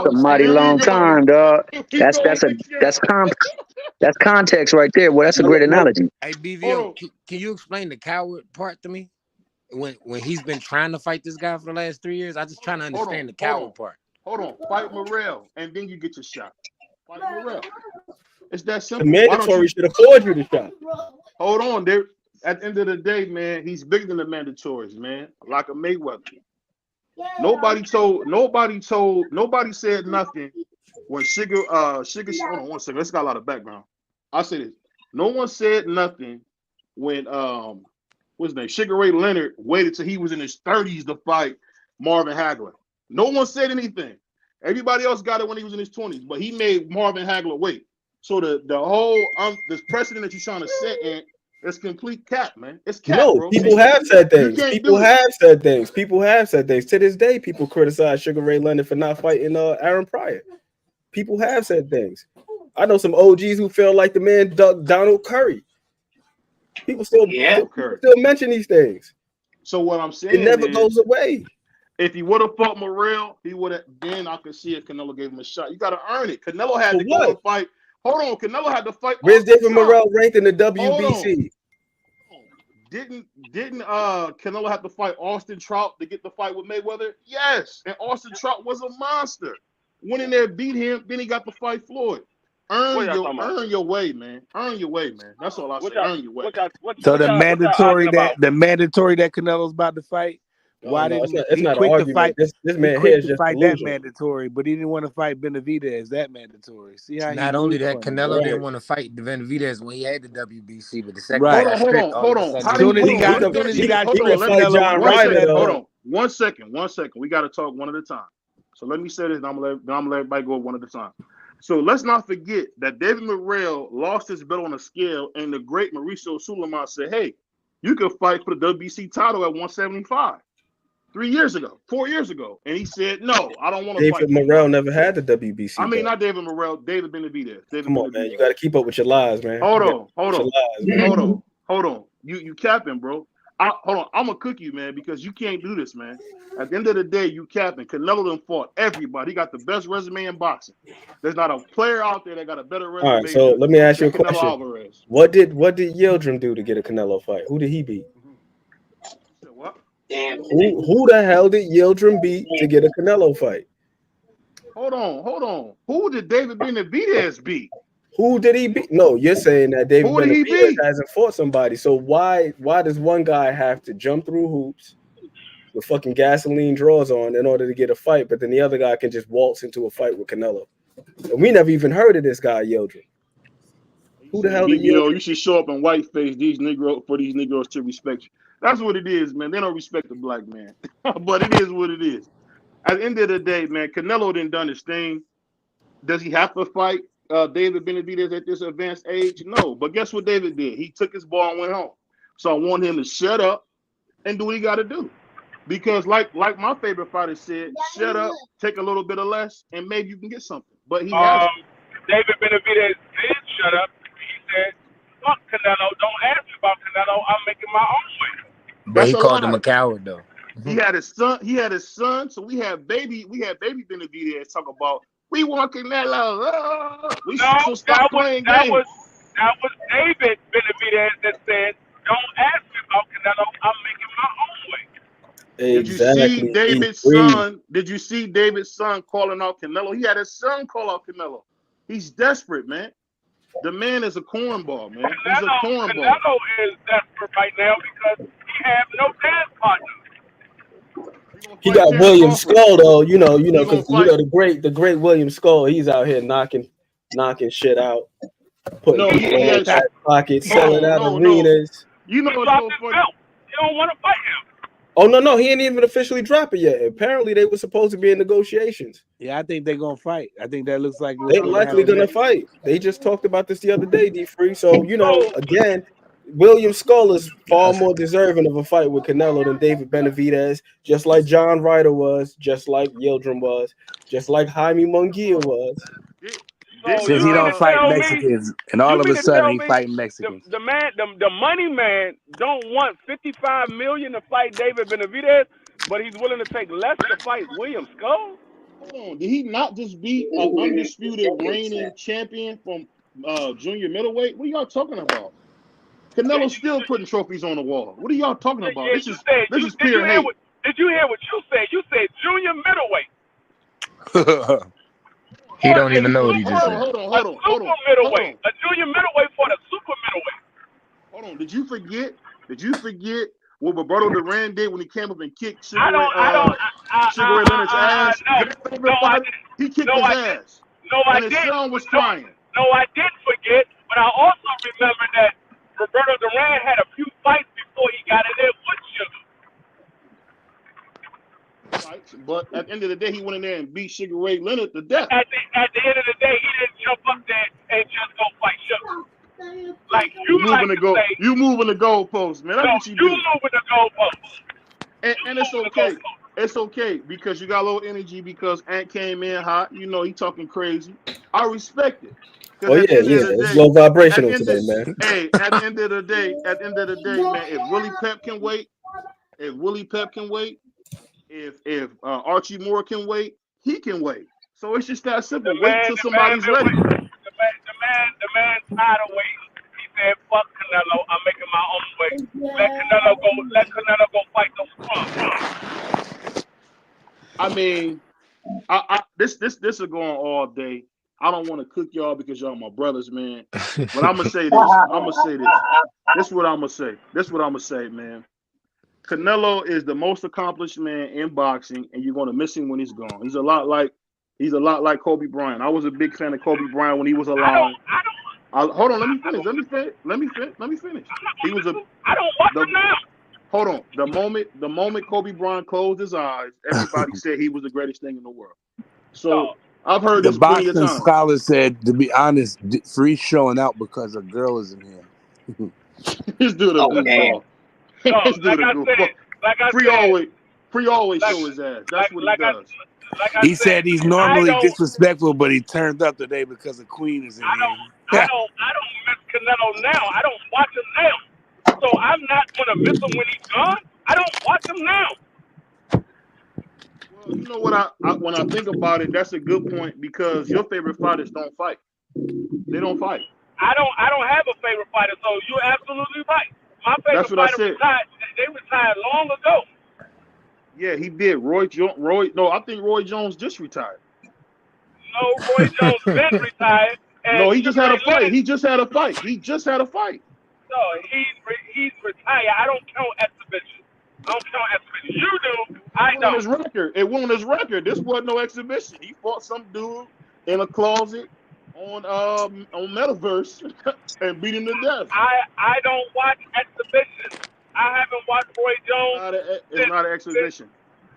a mighty long time, dog. That's context right there. Well, that's a great analogy. Hey, BVO, can you explain the coward part to me? When he's been trying to fight this guy for the last 3 years, I just trying to understand the coward part. Hold on, fight Morrell, and then you get your shot. Fight Morrell. It's that simple. The mandatory should afford you the shot. Hold on, there. At the end of the day, man, he's bigger than the mandatories, man. Like a Mayweather. Nobody said nothing when Sugar. Hold on 1 second. Let's got a lot of background. I'll say this. No one said nothing when what's his name? Sugar Ray Leonard waited till he was in his 30s to fight Marvin Hagler. No one said anything. Everybody else got it when he was in his 20s, but he made Marvin Hagler wait. So the whole this precedent that you're trying to set in, it's complete cap, man. It's cap, bro. People have said things. People have said things. To this day, people criticize Sugar Ray Leonard for not fighting Aaron Pryor. People have said things. I know some OGs who feel like the man Donald Curry. People still mention these things. So what I'm saying, it never goes away. If he would have fought Morrell, he would have. Then I could see if Canelo gave him a shot. You got to earn it. Canelo had to go and fight. Hold on, Canelo had to fight. Where's David Morrell ranked in the WBC? Didn't Canelo have to fight Austin Trout to get the fight with Mayweather? Yes, and Austin Trout was a monster. Went in there, beat him. Then he got to fight Floyd. Earn your way, man. Earn your way, man. That's all I say. Earn your way. So the mandatory that Canelo's about to fight Why no, didn't it's he not an quick to argument. fight? This He man here quick is to just fight that delusional. mandatory, but he didn't want to fight Benavidez that mandatory. See how he Not only moves that, funny, Canelo bro. didn't want to fight Benavidez when he had the WBC, but the second Right. he got stripped, all Hold of a on. sudden How As do soon you as hold he on? got, Let as me soon as ask he you this. got Hold stripped, on. Let me Canelo one ran second. at Hold him. on. 1 second. 1 second. We got to talk one at a time. So let me say this, and I'm gonna let everybody go one at a time. So let's not forget that David Morrell lost his belt on a scale, and the great Mauricio Sulaiman said, "Hey, you can fight for the WBC title at 175." 3 years ago, 4 years ago, and he said, "No, I don't want to fight David you." Morrell never had the WBC I mean, belt. not David Morrell, David Benavidez. David Come on, man. Benavidez. You got to keep up with your lies, man. Hold You gotta on, keep up hold with on, your lies, man. hold on. You capping, bro. Hold on. I'm gonna cook you, man, because you can't do this, man. At the end of the day, you capping. Canelo done fought everybody. He got the best resume in boxing. There's not a player out there that got a better All right, resume so let me ask you than a Canelo question. Alvarez. What did Yildirim do to get a Canelo fight? Who did he beat? What? Who the hell did Yildirim beat to get a Canelo fight? Hold on. Who did David Benavidez beat? Who did he beat? No, you're saying that David Who did he Benavidez beat? hasn't fought somebody. So why does one guy have to jump through hoops with fucking gasoline drawers on in order to get a fight, but then the other guy can just waltz into a fight with Canelo? And we never even heard of this guy Yildirim. Who the hell did BVO, Yildirim? you should show up in whiteface these Negroes to respect you. That's what it is, man. They don't respect the black man. But it is what it is. At the end of the day, man, Canelo didn't done his thing. Does he have to fight David Benavidez at this advanced age? No. But guess what David did? He took his ball and went home. So I want him to shut up and do what he got to do. Because like my favorite fighter said, shut up, take a little bit of less, and maybe you can get something. But he hasn't. David Benavidez did shut up. He said, "Fuck Canelo. Don't ask me about Canelo. I'm making my own way." But he called him a coward, though. He had his son. So we had baby Benavidez talk about we want Canelo. So stop playing games. That was David Benavidez that said, "Don't ask me about Canelo. I'm making my own way." Did you see David's son? Did you see David's son calling out Canelo? He had his son call out Canelo. He's desperate, man. The man is a cornball, man. He's a cornball. Canelo is desperate right now because he have no dance partner. He got William Skull though, because the great William Skull, he's out here knocking shit out, putting people in his back pocket, selling out arenas. You know what's so funny? You don't want to fight him. Oh no, he ain't even officially dropped it yet. Apparently, they were supposed to be in negotiations. Yeah, I think they're gonna fight. I think that looks like they're likely gonna fight. They just talked about this the other day, D-Free. So again, William Skull is far more deserving of a fight with Canelo than David Benavidez, just like John Ryder was, just like Yildirim was, just like Jaime Munguia was. Since he don't fight Mexicans, and all of a sudden he fighting Mexicans. The money man don't want $55 million to fight David Benavidez, but he's willing to take less to fight William Skull. Hold on, did he not just beat an undisputed reigning champion from junior middleweight? What are y'all talking about? Canelo's still putting trophies on the wall. What are y'all talking about? This is pure hate. Did you hear what you said? You said junior middleweight. He don't even know what he just said. Hold on. Middleweight. A junior middleweight for the super middleweight. Hold on. Did you forget what Roberto Duran did when he came up and kicked Sugar Ray Leonard's ass? He kicked his ass. And his son was crying. No, I didn't forget, but I also remember that Roberto Duran had a few fights before he got in there with Sugar. But at the end of the day, he went in there and beat Sugar Ray Leonard to death. At the end of the day, he didn't jump up there and just go fight Sugar. Like you moving the goalposts, man. That's what you do. Moving the goalposts. And it's okay. It's okay because you got a little energy because Ant came in hot. He talking crazy. I respect it. Oh yeah. It's a little vibrational today, man. Hey, at the end of the day, man, if Willie Pep can wait, if Archie Moore can wait, he can wait. So it's just that simple. Wait till somebody's ready. The man's tired of waiting. He said, "Fuck Canelo. I'm making my own way. Let Canelo go fight those crumbs." I mean, this will go on all day. I don't want to cook y'all because y'all my brothers, man. But I'm gonna say this. This is what I'm gonna say. Man. Canelo is the most accomplished man in boxing, and you're going to miss him when he's gone. He's a lot like Kobe Bryant. I was a big fan of Kobe Bryant when he was alive. Hold on, let me finish. He was a. I don't watch him now. Hold on. The moment Kobe Bryant closed his eyes, everybody said he was the greatest thing in the world. So I've heard the this plenty of boxing times. scholar said, to be honest, Free's showing out because a girl is in here. This dude a goofball. This dude a goofball. Free always show his ass. That's what he does. He said he's normally disrespectful, but he turned up today because the Queen is in here. I don't miss Canelo now. I don't watch him now. So I'm not gonna miss him when he's gone. I don't watch him now. Well, you know what? When I think about it, that's a good point because your favorite fighters don't fight. They don't fight. I don't have a favorite fighter, so you're absolutely right. My favorite fighter retired. They retired long ago. Yeah, he did. I think Roy Jones just retired. No, Roy Jones been retired. No, he just had a fight. He just had a fight. No, he's retired. I don't count exhibitions. You do. I don't. It won his record. This wasn't no exhibition. He fought some dude in a closet on Metaverse and beat him to death. I don't watch exhibitions. I haven't watched Roy Jones. It's not an exhibition.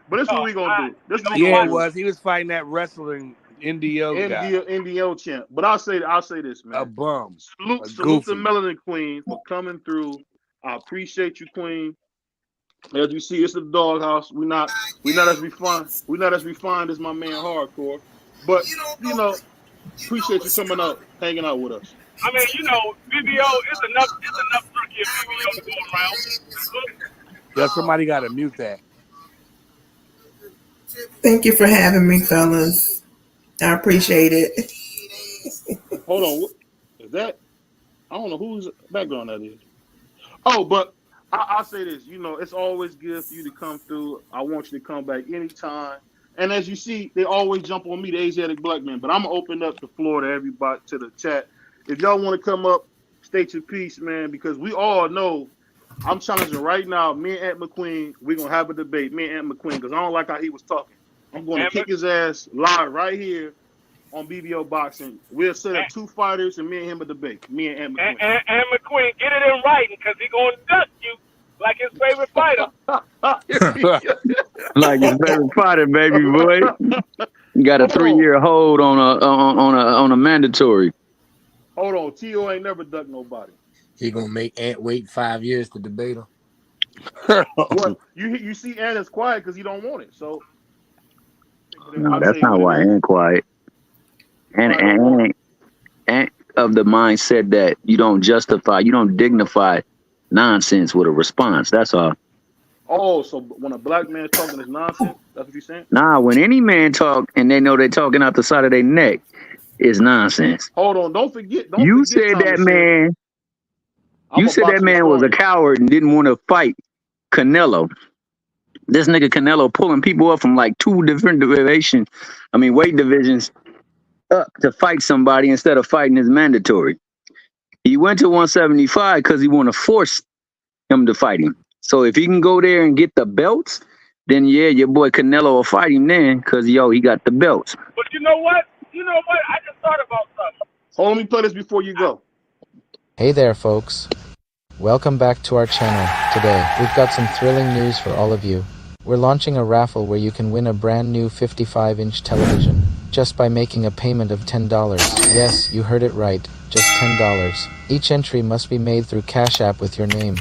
But this is what we gonna do. It was. He was fighting that wrestling NDO guy. NDO champ. But I'll say this, man. A bum. Salute to Melanin Queen for coming through. I appreciate you, Queen. As you see, it's the doghouse. We're not as refined. We're not as refined as my man Hardcore. But appreciate you coming out, hanging out with us. I mean, BVO is enough turkey of BVO to go around. Yeah, somebody got to mute that. Thank you for having me, fellas. I appreciate it. Hold on. Is that? I don't know whose background that is. Oh, but I'll say this. It's always good for you to come through. I want you to come back anytime. And as you see, they always jump on me, the Asiatic Black Man. But I'm going to open up the floor to everybody, to the chat. If y'all want to come up, state your piece, man, because we all know I'm challenging right now. Me and Ant McQueen, we're going to have a debate. Me and Ant McQueen, because I don't like how he was talking. I'm going to kick his ass live right here on BVO Boxing. We'll set up two fighters and me and him a debate. Me and Ant McQueen. And McQueen, get it in writing because he's going to duck you like his favorite fighter. Like his favorite fighter, baby boy. You got a 3-year hold on a mandatory. Hold on, T.O. ain't never ducked nobody. He gonna make Ant wait 5 years to debate him. What? You see Ant is quiet because he don't want it. So no, that's not why Ant quiet. Ant of the mindset that you don't dignify nonsense with a response. That's all. Oh, so when a black man talking is nonsense, that's what you're saying? Nah, when any man talk and they know they're talking out the side of their neck, it's nonsense. Hold on, don't forget. You said that man. You said that man was a coward and didn't want to fight Canelo. This nigga Canelo pulling people up from like 2 different weight divisions up to fight somebody instead of fighting his mandatory. He went to 175 because he want to force him to fight him. So if he can go there and get the belts, then yeah, your boy Canelo will fight him then because he got the belts. But you know what? I just thought about something. Hold on, let me play this before you go. Hey there, folks. Welcome back to our channel. Today, we've got some thrilling news for all of you. We're launching a raffle where you can win a brand new 55-inch television just by making a payment of $10. Yes, you heard it right, just $10. Each entry must be made through Cash App with your name.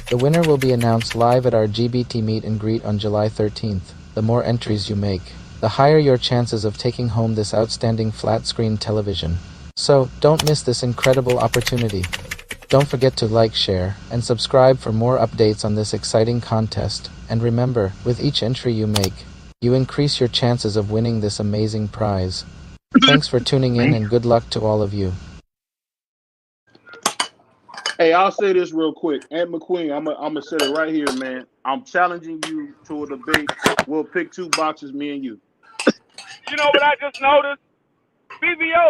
The winner will be announced live at our GBT meet and greet on July 13th. The more entries you make, the higher your chances of taking home this outstanding flat-screen television. So, don't miss this incredible opportunity. Don't forget to like, share, and subscribe for more updates on this exciting contest. And remember, with each entry you make, you increase your chances of winning this amazing prize. Thanks for tuning in and good luck to all of you. Hey, I'll say this real quick. Ant McQueen, I'm gonna say it right here, man. I'm challenging you to a debate. We'll pick 2 boxes, me and you. You know what I just noticed? BVO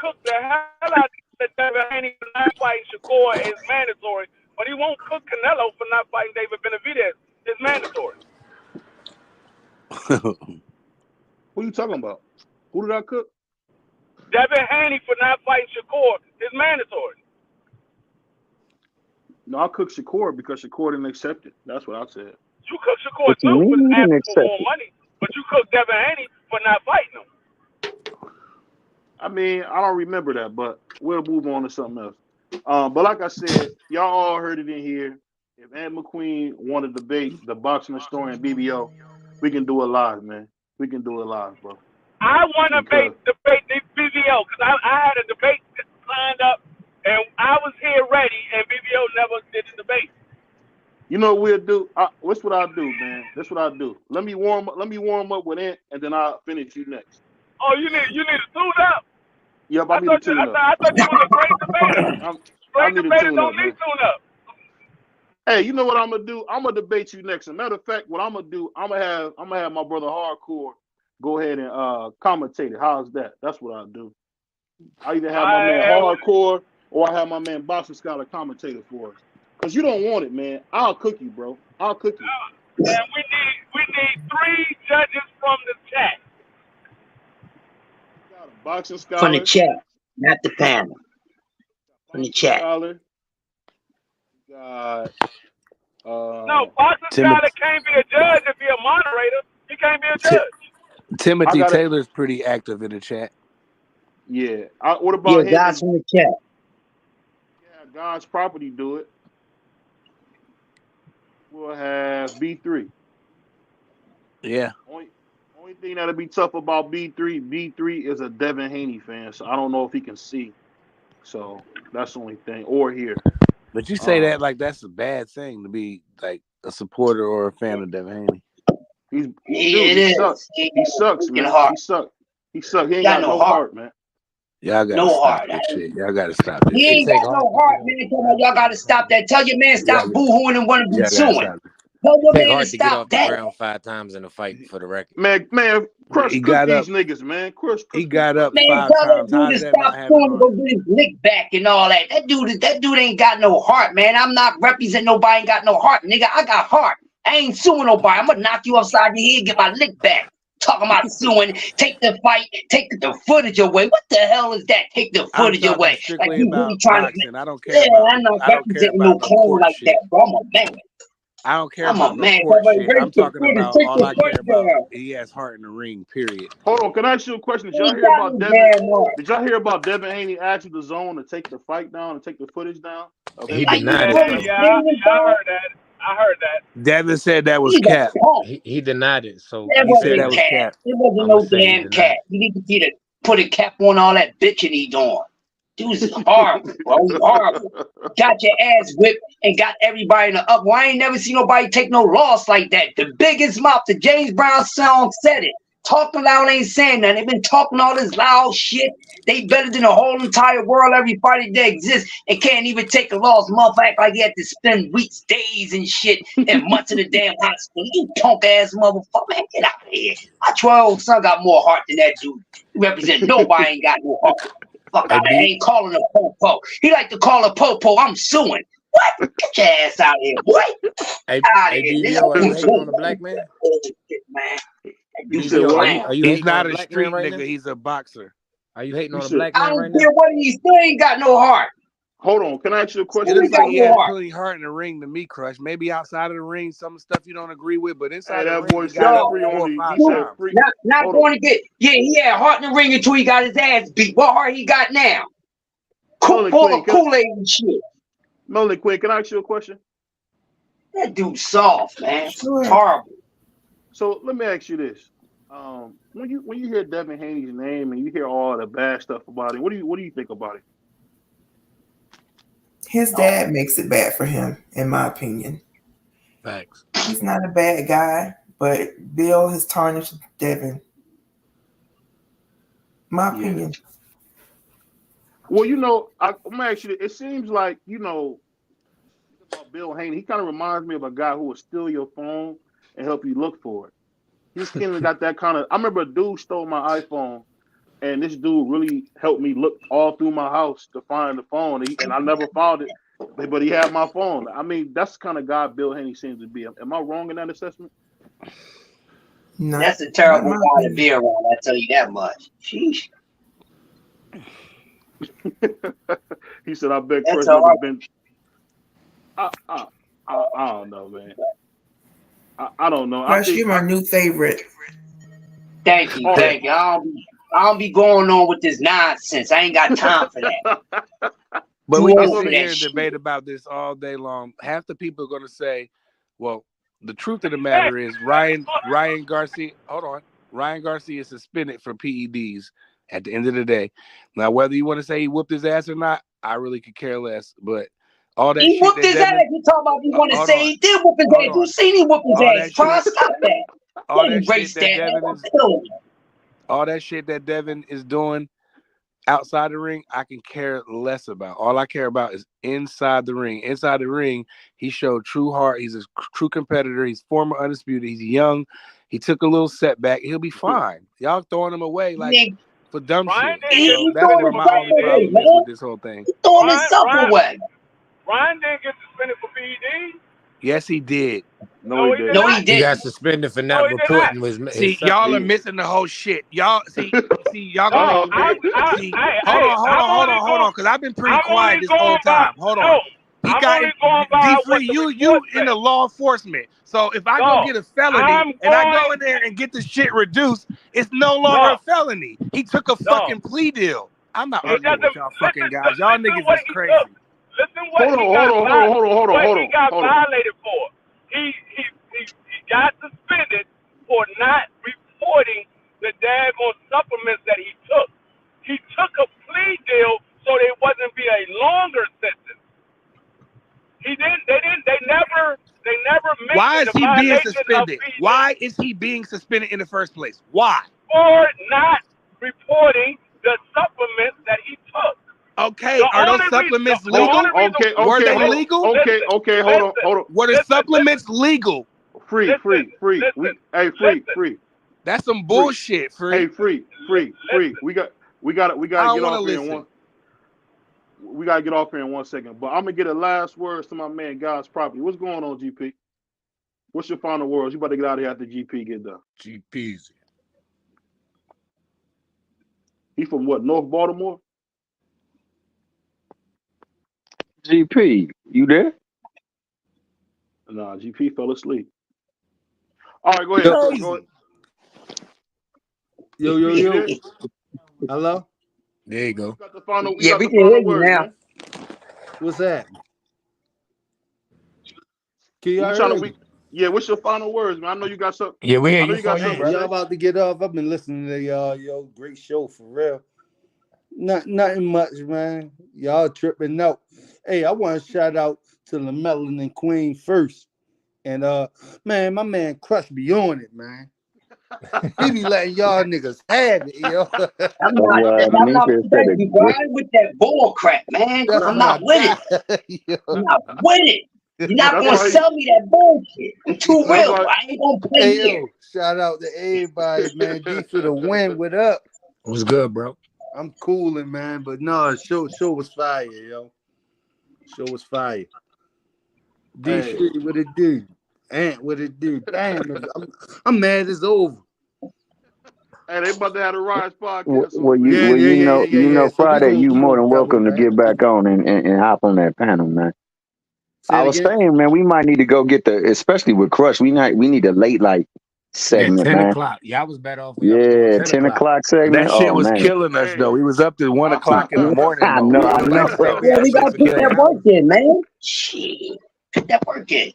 cooked the hell out of Devin Haney. That's why Shakur is mandatory. but he won't cook Canelo for not fighting David Benavidez. It's mandatory. Who you talking about? Who did I cook? Devin Haney for not fighting Shakur is mandatory. No, I cooked Shakur because Shakur didn't accept it. That's what I said. You cook Shakur What you too mean for you didn't asking for accept more it? money, but you cook Devin Haney for not fighting him. I mean, I don't remember that, but we'll move on to something else. But like I said, y'all all heard it in here. If Ant McQueen want to debate the boxing historian BBO, we can do it live, man. We can do it live, bro. I want to Because debate the BVO because I had a debate lined up and I was here ready and BVO never did the debate. you know what we'll do? What's what I do, man? That's what I do. Let me warm up with Ant, and then I'll finish you next. Oh, you need to tune up. Yep, I need to tune up. I thought you was a great debater. I Great need to debaters tune up, don't need man. tune up. Hey, you know what I'm gonna do? I'm gonna debate you next. As a matter of fact, what I'm gonna do, I'm gonna have my brother Hardcore go ahead and commentate it. How's that? That's what I'll do. I either have my man Hardcore or I have my man Boxing Scholar commentator for us. Cause you don't want it, man. I'll cook you, bro. I'll cook you. And we need 3 judges from the chat. Boxing Scholar. From the chat, not the panel. From the chat. Scholar. Got No, Boxing Scholar can't be a judge if he's a moderator. He can't be a judge. Timothy Taylor's pretty active in the chat. Yeah. What about him? Guys from the chat. Yeah, God's Property do it. We'll have B3. Yeah. Only thing that'll be tough about B3 is a Devin Haney fan, so I don't know if he can see. So that's the only thing. Or here. But you say that like that's a bad thing to be like a supporter or a fan of Devin Haney. He sucks. He sucks, man. He sucks. He ain't got no heart, man. Y'all gotta stop this shit. Y'all gotta stop this. He ain't got no heart, man. Y'all gotta stop that. Tell your man stop boo-hooing and want to be suing. Tell your man to stop that. Ground 5 times in a fight for the record. Man, Crush, he cook got these up. niggas, man. Crush. He got up Man, 5 tell times. that dude to stop suing and go get his lick back and all that. That dude ain't got no heart, man. I'm not representing nobody ain't got no heart, nigga. I got heart. I ain't suing nobody. I'm gonna knock you upside your head, get my lick back. Talking about suing, take the fight, take the footage away. What the hell is that? Take the footage away. Like you really trying to. I don't care. I'm not representing no clone like that, bro. I'm a man. I don't care I'm about a no man. court shit. I'm talking about all I care about. He has heart in the ring. Period. Hold on, can I ask you a question? Did y'all hear about Devin? Did y'all hear about Devin Haney asking the zone to take the fight down and take the footage down? He denied it. Yeah, I heard that. Devin said that was cap. He denied it. So That he said that wasn't was cat. cap. It wasn't no damn cat. You need to get a put a cap on all that bitching he doing. Dude's horrible, bro. He's horrible. Got your ass whipped and got everybody in the up. Well, I ain't never seen nobody take no loss like that. The biggest mouth, the James Brown song said it. Talking loud ain't saying nothing. They've been talking all this loud shit. They better than the whole entire world, everybody that exists, and can't even take a loss. Motherfucker act like he had to spend weeks, days, and shit, and months in the damn hospital. You punk ass motherfucker, man, get out of here. My 12-year-old son got more heart than that dude. He represent nobody ain't got no heart. Fuck out of here. Ain't calling a popo. He like to call a popo. I'm suing. What? Get your ass out of here, boy. Out of here. BVO, are you hating on the black man? Man. He's not a street nigga. He's a boxer. Are you hating on the black man I right don't now? care what he still ain't got no heart. Hold on, can I ask you a question? It looks like he has plenty heart in the ring to me, Crush. Maybe outside of the ring, some stuff you don't agree with, but inside the ring, he got up 4 or 5 times. Not going to get. Yeah, he had heart in the ring until he got his ass beat. What heart he got now? Full of Kool-Aid and shit. Melanie Quinn, can I ask you a question? That dude's soft, man. Horrible. So let me ask you this: when you hear Devin Haney's name and you hear all the bad stuff about it, what do you think about it? His dad makes it bad for him, in my opinion. Facts. He's not a bad guy, but Bill has tarnished Devin. My opinion. Well, I'm gonna ask you. It seems like about Bill Haney. He kind of reminds me of a guy who will steal your phone and help you look for it. He's kind of got that kind of. I remember a dude stole my iPhone, and this dude really helped me look all through my house to find the phone, and I never found it. But he had my phone. I mean, that's the kind of guy Bill Haney seems to be. Am I wrong in that assessment? No, That's a terrible guy to be around. I tell you that much. Sheesh. He said, "I bet That's Chris all never right. been." I don't know, man. I don't know. Crush, you're my new favorite. Thank you, thank you. I don't be going on with this nonsense. I ain't got time for that. But we Too can old for sit that here and shit. debate about this all day long. Half the people are going to say, well, the truth of the matter is Ryan Garcia, hold on. Ryan Garcia is suspended for PEDs at the end of the day. Now, whether you want to say he whooped his ass or not, I really could care less. But all that He shit whooped that his Devin, ass. You talking about you want to hold say on. he did whoop his Hold ass. You on. seen he whoop his All ass, that Pron. shit, Stop that. all Don't that erase shit that that, man. Devin Don't is, kill him. all that shit that Devin is doing outside the ring, I can care less about. All I care about is inside the ring. Inside the ring, he showed true heart. He's a true competitor. He's former undisputed. He's young. He took a little setback. He'll be fine. Y'all throwing him away like for dumb shit. So that's where my only problem is with this whole thing. Throwing himself away. Ryan didn't get suspended for PED. Yes, he did. No, he didn't. No, he He didn't. got suspended for not reporting his See, son. y'all are missing the whole shit. Y'all see, y'all No, gonna hold on, because I've been pretty quiet this whole time. Hold on. He I'm got only going by D what Free. the You report in the law enforcement. So if I go get a felony and I go in there and get the shit reduced, it's no longer a felony. He took a fucking plea deal. I'm not arguing with y'all fucking guys. Y'all niggas is crazy. Listen what he got violated for. He got suspended for not reporting the daggone supplements that he took. He took a plea deal so there wasn't be a longer sentence. They never mentioned Why is the he being violation suspended? of PED Why is he being suspended in the first place? Why? for not reporting the supplements that he took. Okay, are those supplements legal? Were they legal? Okay, hold on. Were the supplements legal? Free. That's some bullshit, Free. Hey, free. We got to get off here in one. We gotta get off here in 1 second. But I'm gonna get a last words to my man God's property. What's going on, GP? What's your final words? You about to get out of here after GP get done. GP's. He from what? North Baltimore? GP, you there? Nah, GP fell asleep. All right, go ahead. Go ahead. Yo. Hello? There you go. Yeah, we can hear you now. Man. What's that? What's your final words, man? I know you got something. Yeah, we hear you. Y'all about to get off. I've been listening to y'all. Yo, great show for real. Nothing much, man. Y'all tripping out. Hey, I want to shout out to the Melanin Queen first. And man, my man Crush be on it, man. He be letting y'all niggas have it, yo. I'm not with that bull crap, man. I'm not with it. I'm not with it. You're not going to sell me that bullshit. I'm too real. I ain't going to play here. Shout out to everybody, man. D for the win. What up? What's good, bro? I'm cooling, man. But no, show was fire, yo. Show was fire. D Street, what it do? Ant, what it do? Damn, I'm mad it's over. Hey, they about to have a Rise podcast. You know, Friday, you more than welcome to man. get back on and hop on that panel, man. I was saying, man, we might need to go get especially with Crush, we need a late segment, 10 man. o'clock. Y'all was better off. 10 o'clock segment. That shit was man. killing us, though. We was up to 1 o'clock in the morning. I know. Yeah, we got to put that work in, man. Shit. Put that work in.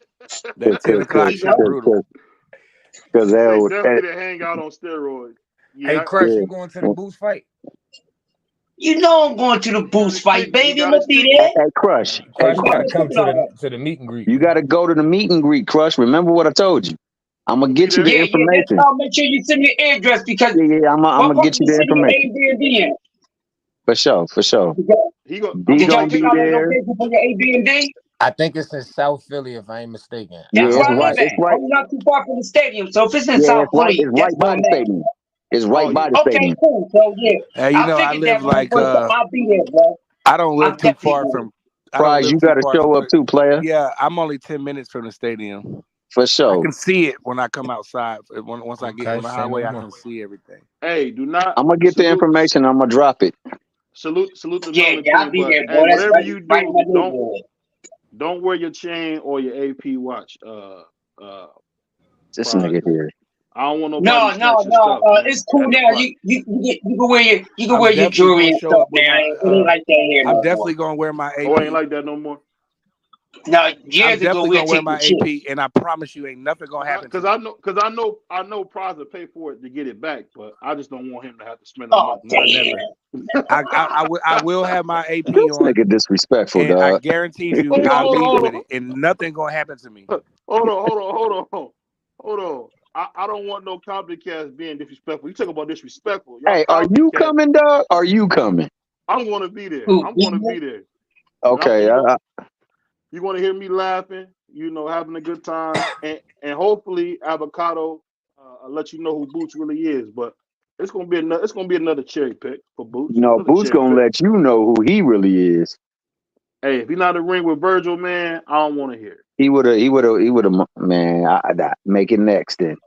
That 10 o'clock shit brutal. Because they definitely to hang out on steroids. Yeah, hey, Crush, you going to the Boost fight? You know I'm going to the Boost fight, baby. I'm gonna be there. Hey, Crush. Crush, you gotta come to the meet and greet. You got to go to the meet and greet, Crush. Remember what I told you. I'm gonna get you the information. Yeah, make sure you send me your address because I'm gonna get you the information. Airbnb. For sure. Did y'all pick out a location for your Airbnb? I think it's in South Philly, if I ain't mistaken. That's where I live at. I'm not too far from the stadium, so if it's in South Philly, it's right by the stadium. It's right by the stadium. Okay, cool. So yeah, hey, you know, I live like I'll be there, bro. I don't live too far from Prize, you got to show up too, player. Yeah, I'm only 10 minutes from the stadium. For sure. I can see it when I come outside. Once I get on the highway, I can see everything. Hey, do not. I'm gonna get the information. I'm gonna drop it. Salute the Yeah, Melon I'll Queen. be there, But boy. hey, That's whatever right, you right in my do, neighborhood. don't wear your chain or your AP watch. This Prize. nigga here. I don't want No, nobody snatching stuff, man. it's cool now. You can wear your I'm definitely jewelry gonna and show stuff up with now. my. It ain't like that here I'm no definitely more. gonna wear my AP. Oh, ain't like that no more. No, I'm years ago definitely we'll gonna wear take my the AP, shit. and I promise you, ain't nothing gonna happen. Because I know Prize will pay for it to get it back, but I just don't want him to have to spend the Oh, money. Nah, never. I will have my AP This on, nigga disrespectful, and I dog. guarantee you, Hold I'll leave on. with it, and nothing gonna happen to me. Hold on. I don't want no copycats being disrespectful. You talk about disrespectful. Y'all Hey, are you copycats. coming, dog? Are you coming? I'm gonna be there. I'm gonna be there. Okay. You want to hear me laughing, having a good time, and hopefully Avocado let you know who Boots really is. But it's gonna be another cherry pick for Boots. No, Another Boots cherry gonna pick. let you know who he really is. Hey, if he's not in the ring with Virgil, man, I don't want to hear it. He would have. Man, I make it next then.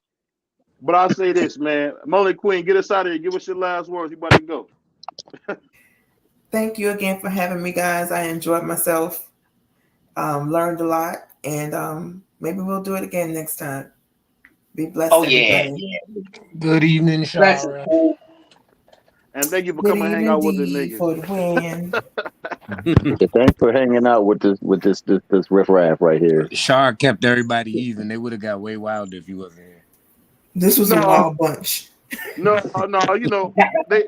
But I'll say this, man. Molly Queen, get us out of here. Give us your last words. You about to go. Thank you again for having me, guys. I enjoyed myself, learned a lot, and maybe we'll do it again next time. Be blessed, everybody. Good evening, Shara. And thank you for Good coming and hang out with the evening, D, niggas. for the win. Yeah, thanks for hanging out with this riffraff right here. Shar kept everybody even. They would have got way wilder if he wasn't here. This was a wild bunch. No, they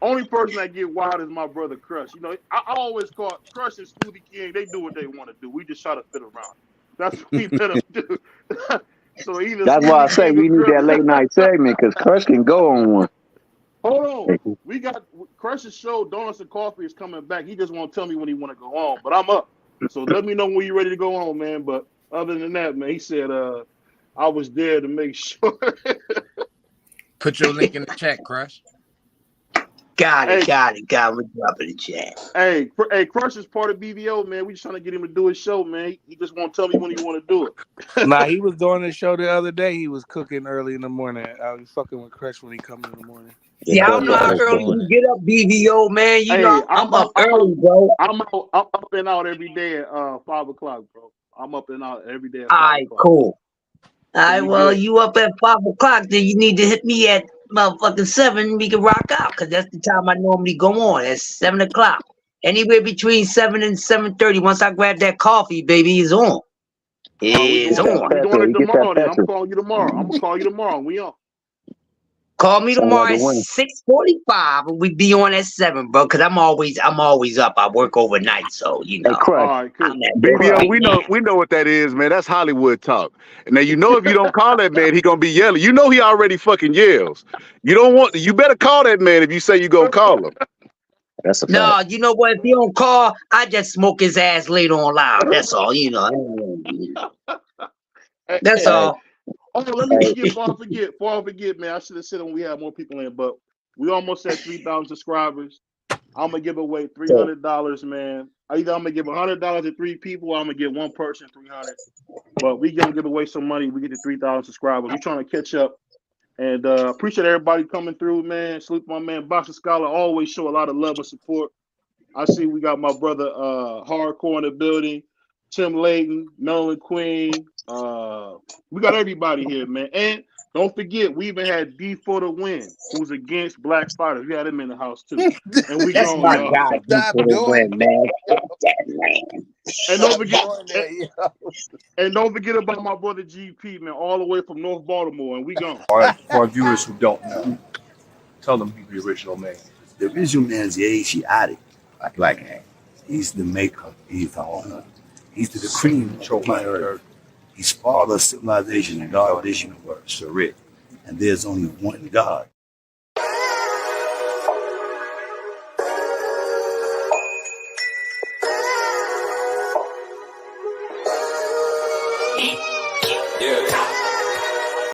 only person that get wild is my brother Crush. I always call Crush and Smoothie King. They do what they want to do. We just try to fit around. That's what we better do. So either That's why I Smoothie say King we or need Crush. that late night segment because Crush can go on one. Hold on, we got Crush's show. Donuts and Coffee is coming back. He just won't tell me when he want to go on, but I'm up. So let me know when you're ready to go on, man. But other than that, man, he said I was there to make sure. Put your link in the chat, Crush. Got it. We'll drop it in the chat. Hey, Crush is part of BVO, man. We just trying to get him to do his show, man. He just won't tell me when he want to do it. Nah, he was doing the show the other day. He was cooking early in the morning. I was fucking with Crush when he come in the morning. Yeah, I don't know how early you get up, BVO, man. You know, I'm up early, bro. I'm up and out every day at 5 o'clock, bro. I'm up and out every day at 5 All right, o'clock. cool. All right, we well, good. you up at 5 o'clock, then you need to hit me at motherfucking 7. We can rock out, because that's the time I normally go on, at 7 o'clock. Anywhere between 7 and 7:30. Once I grab that coffee, baby, it's on. It's on. We doing it tomorrow, then. I'm going to call you tomorrow. I'm going to call you tomorrow. We on. Call me tomorrow at 6:45, and we be on at 7, bro. Because I'm always up. I work overnight, so you know. All right, cool. BVO, we know what that is, man. That's Hollywood talk. And now if you don't call that man, he gonna be yelling. He already fucking yells. You better call that man if you say you gonna call him. That's a fact. No, you know what? If he don't call, I just smoke his ass later on loud. That's all, you know. That's all. Oh, let me forget. Before I forget, man, I should have said when we had more people in, but we almost at 3,000 subscribers. I'm gonna give away $300, man. Either I'm gonna give $100 to 3 people, or I'm gonna give one person $300. But we gonna give away some money. We get to 3,000 subscribers. We're trying to catch up, and appreciate everybody coming through, man. Salute my man Boxer Scholar. Always show a lot of love and support. I see we got my brother Hardcore in the building. Tim Layton, Melon Queen. We got everybody here, man. And don't forget, we even had D for the win, who's against Black Fighters. We had him in the house too. And we That's my guy, D for the win, man. And don't forget about my brother GP, man, all the way from North Baltimore, and we gone. All right, for our viewers who don't know, tell them who the original man is. The original man is the Asiatic Black Man. He's the maker. He's the cream of my earth. He's father of civilization and God of this universe, Sarit. And there's only one God.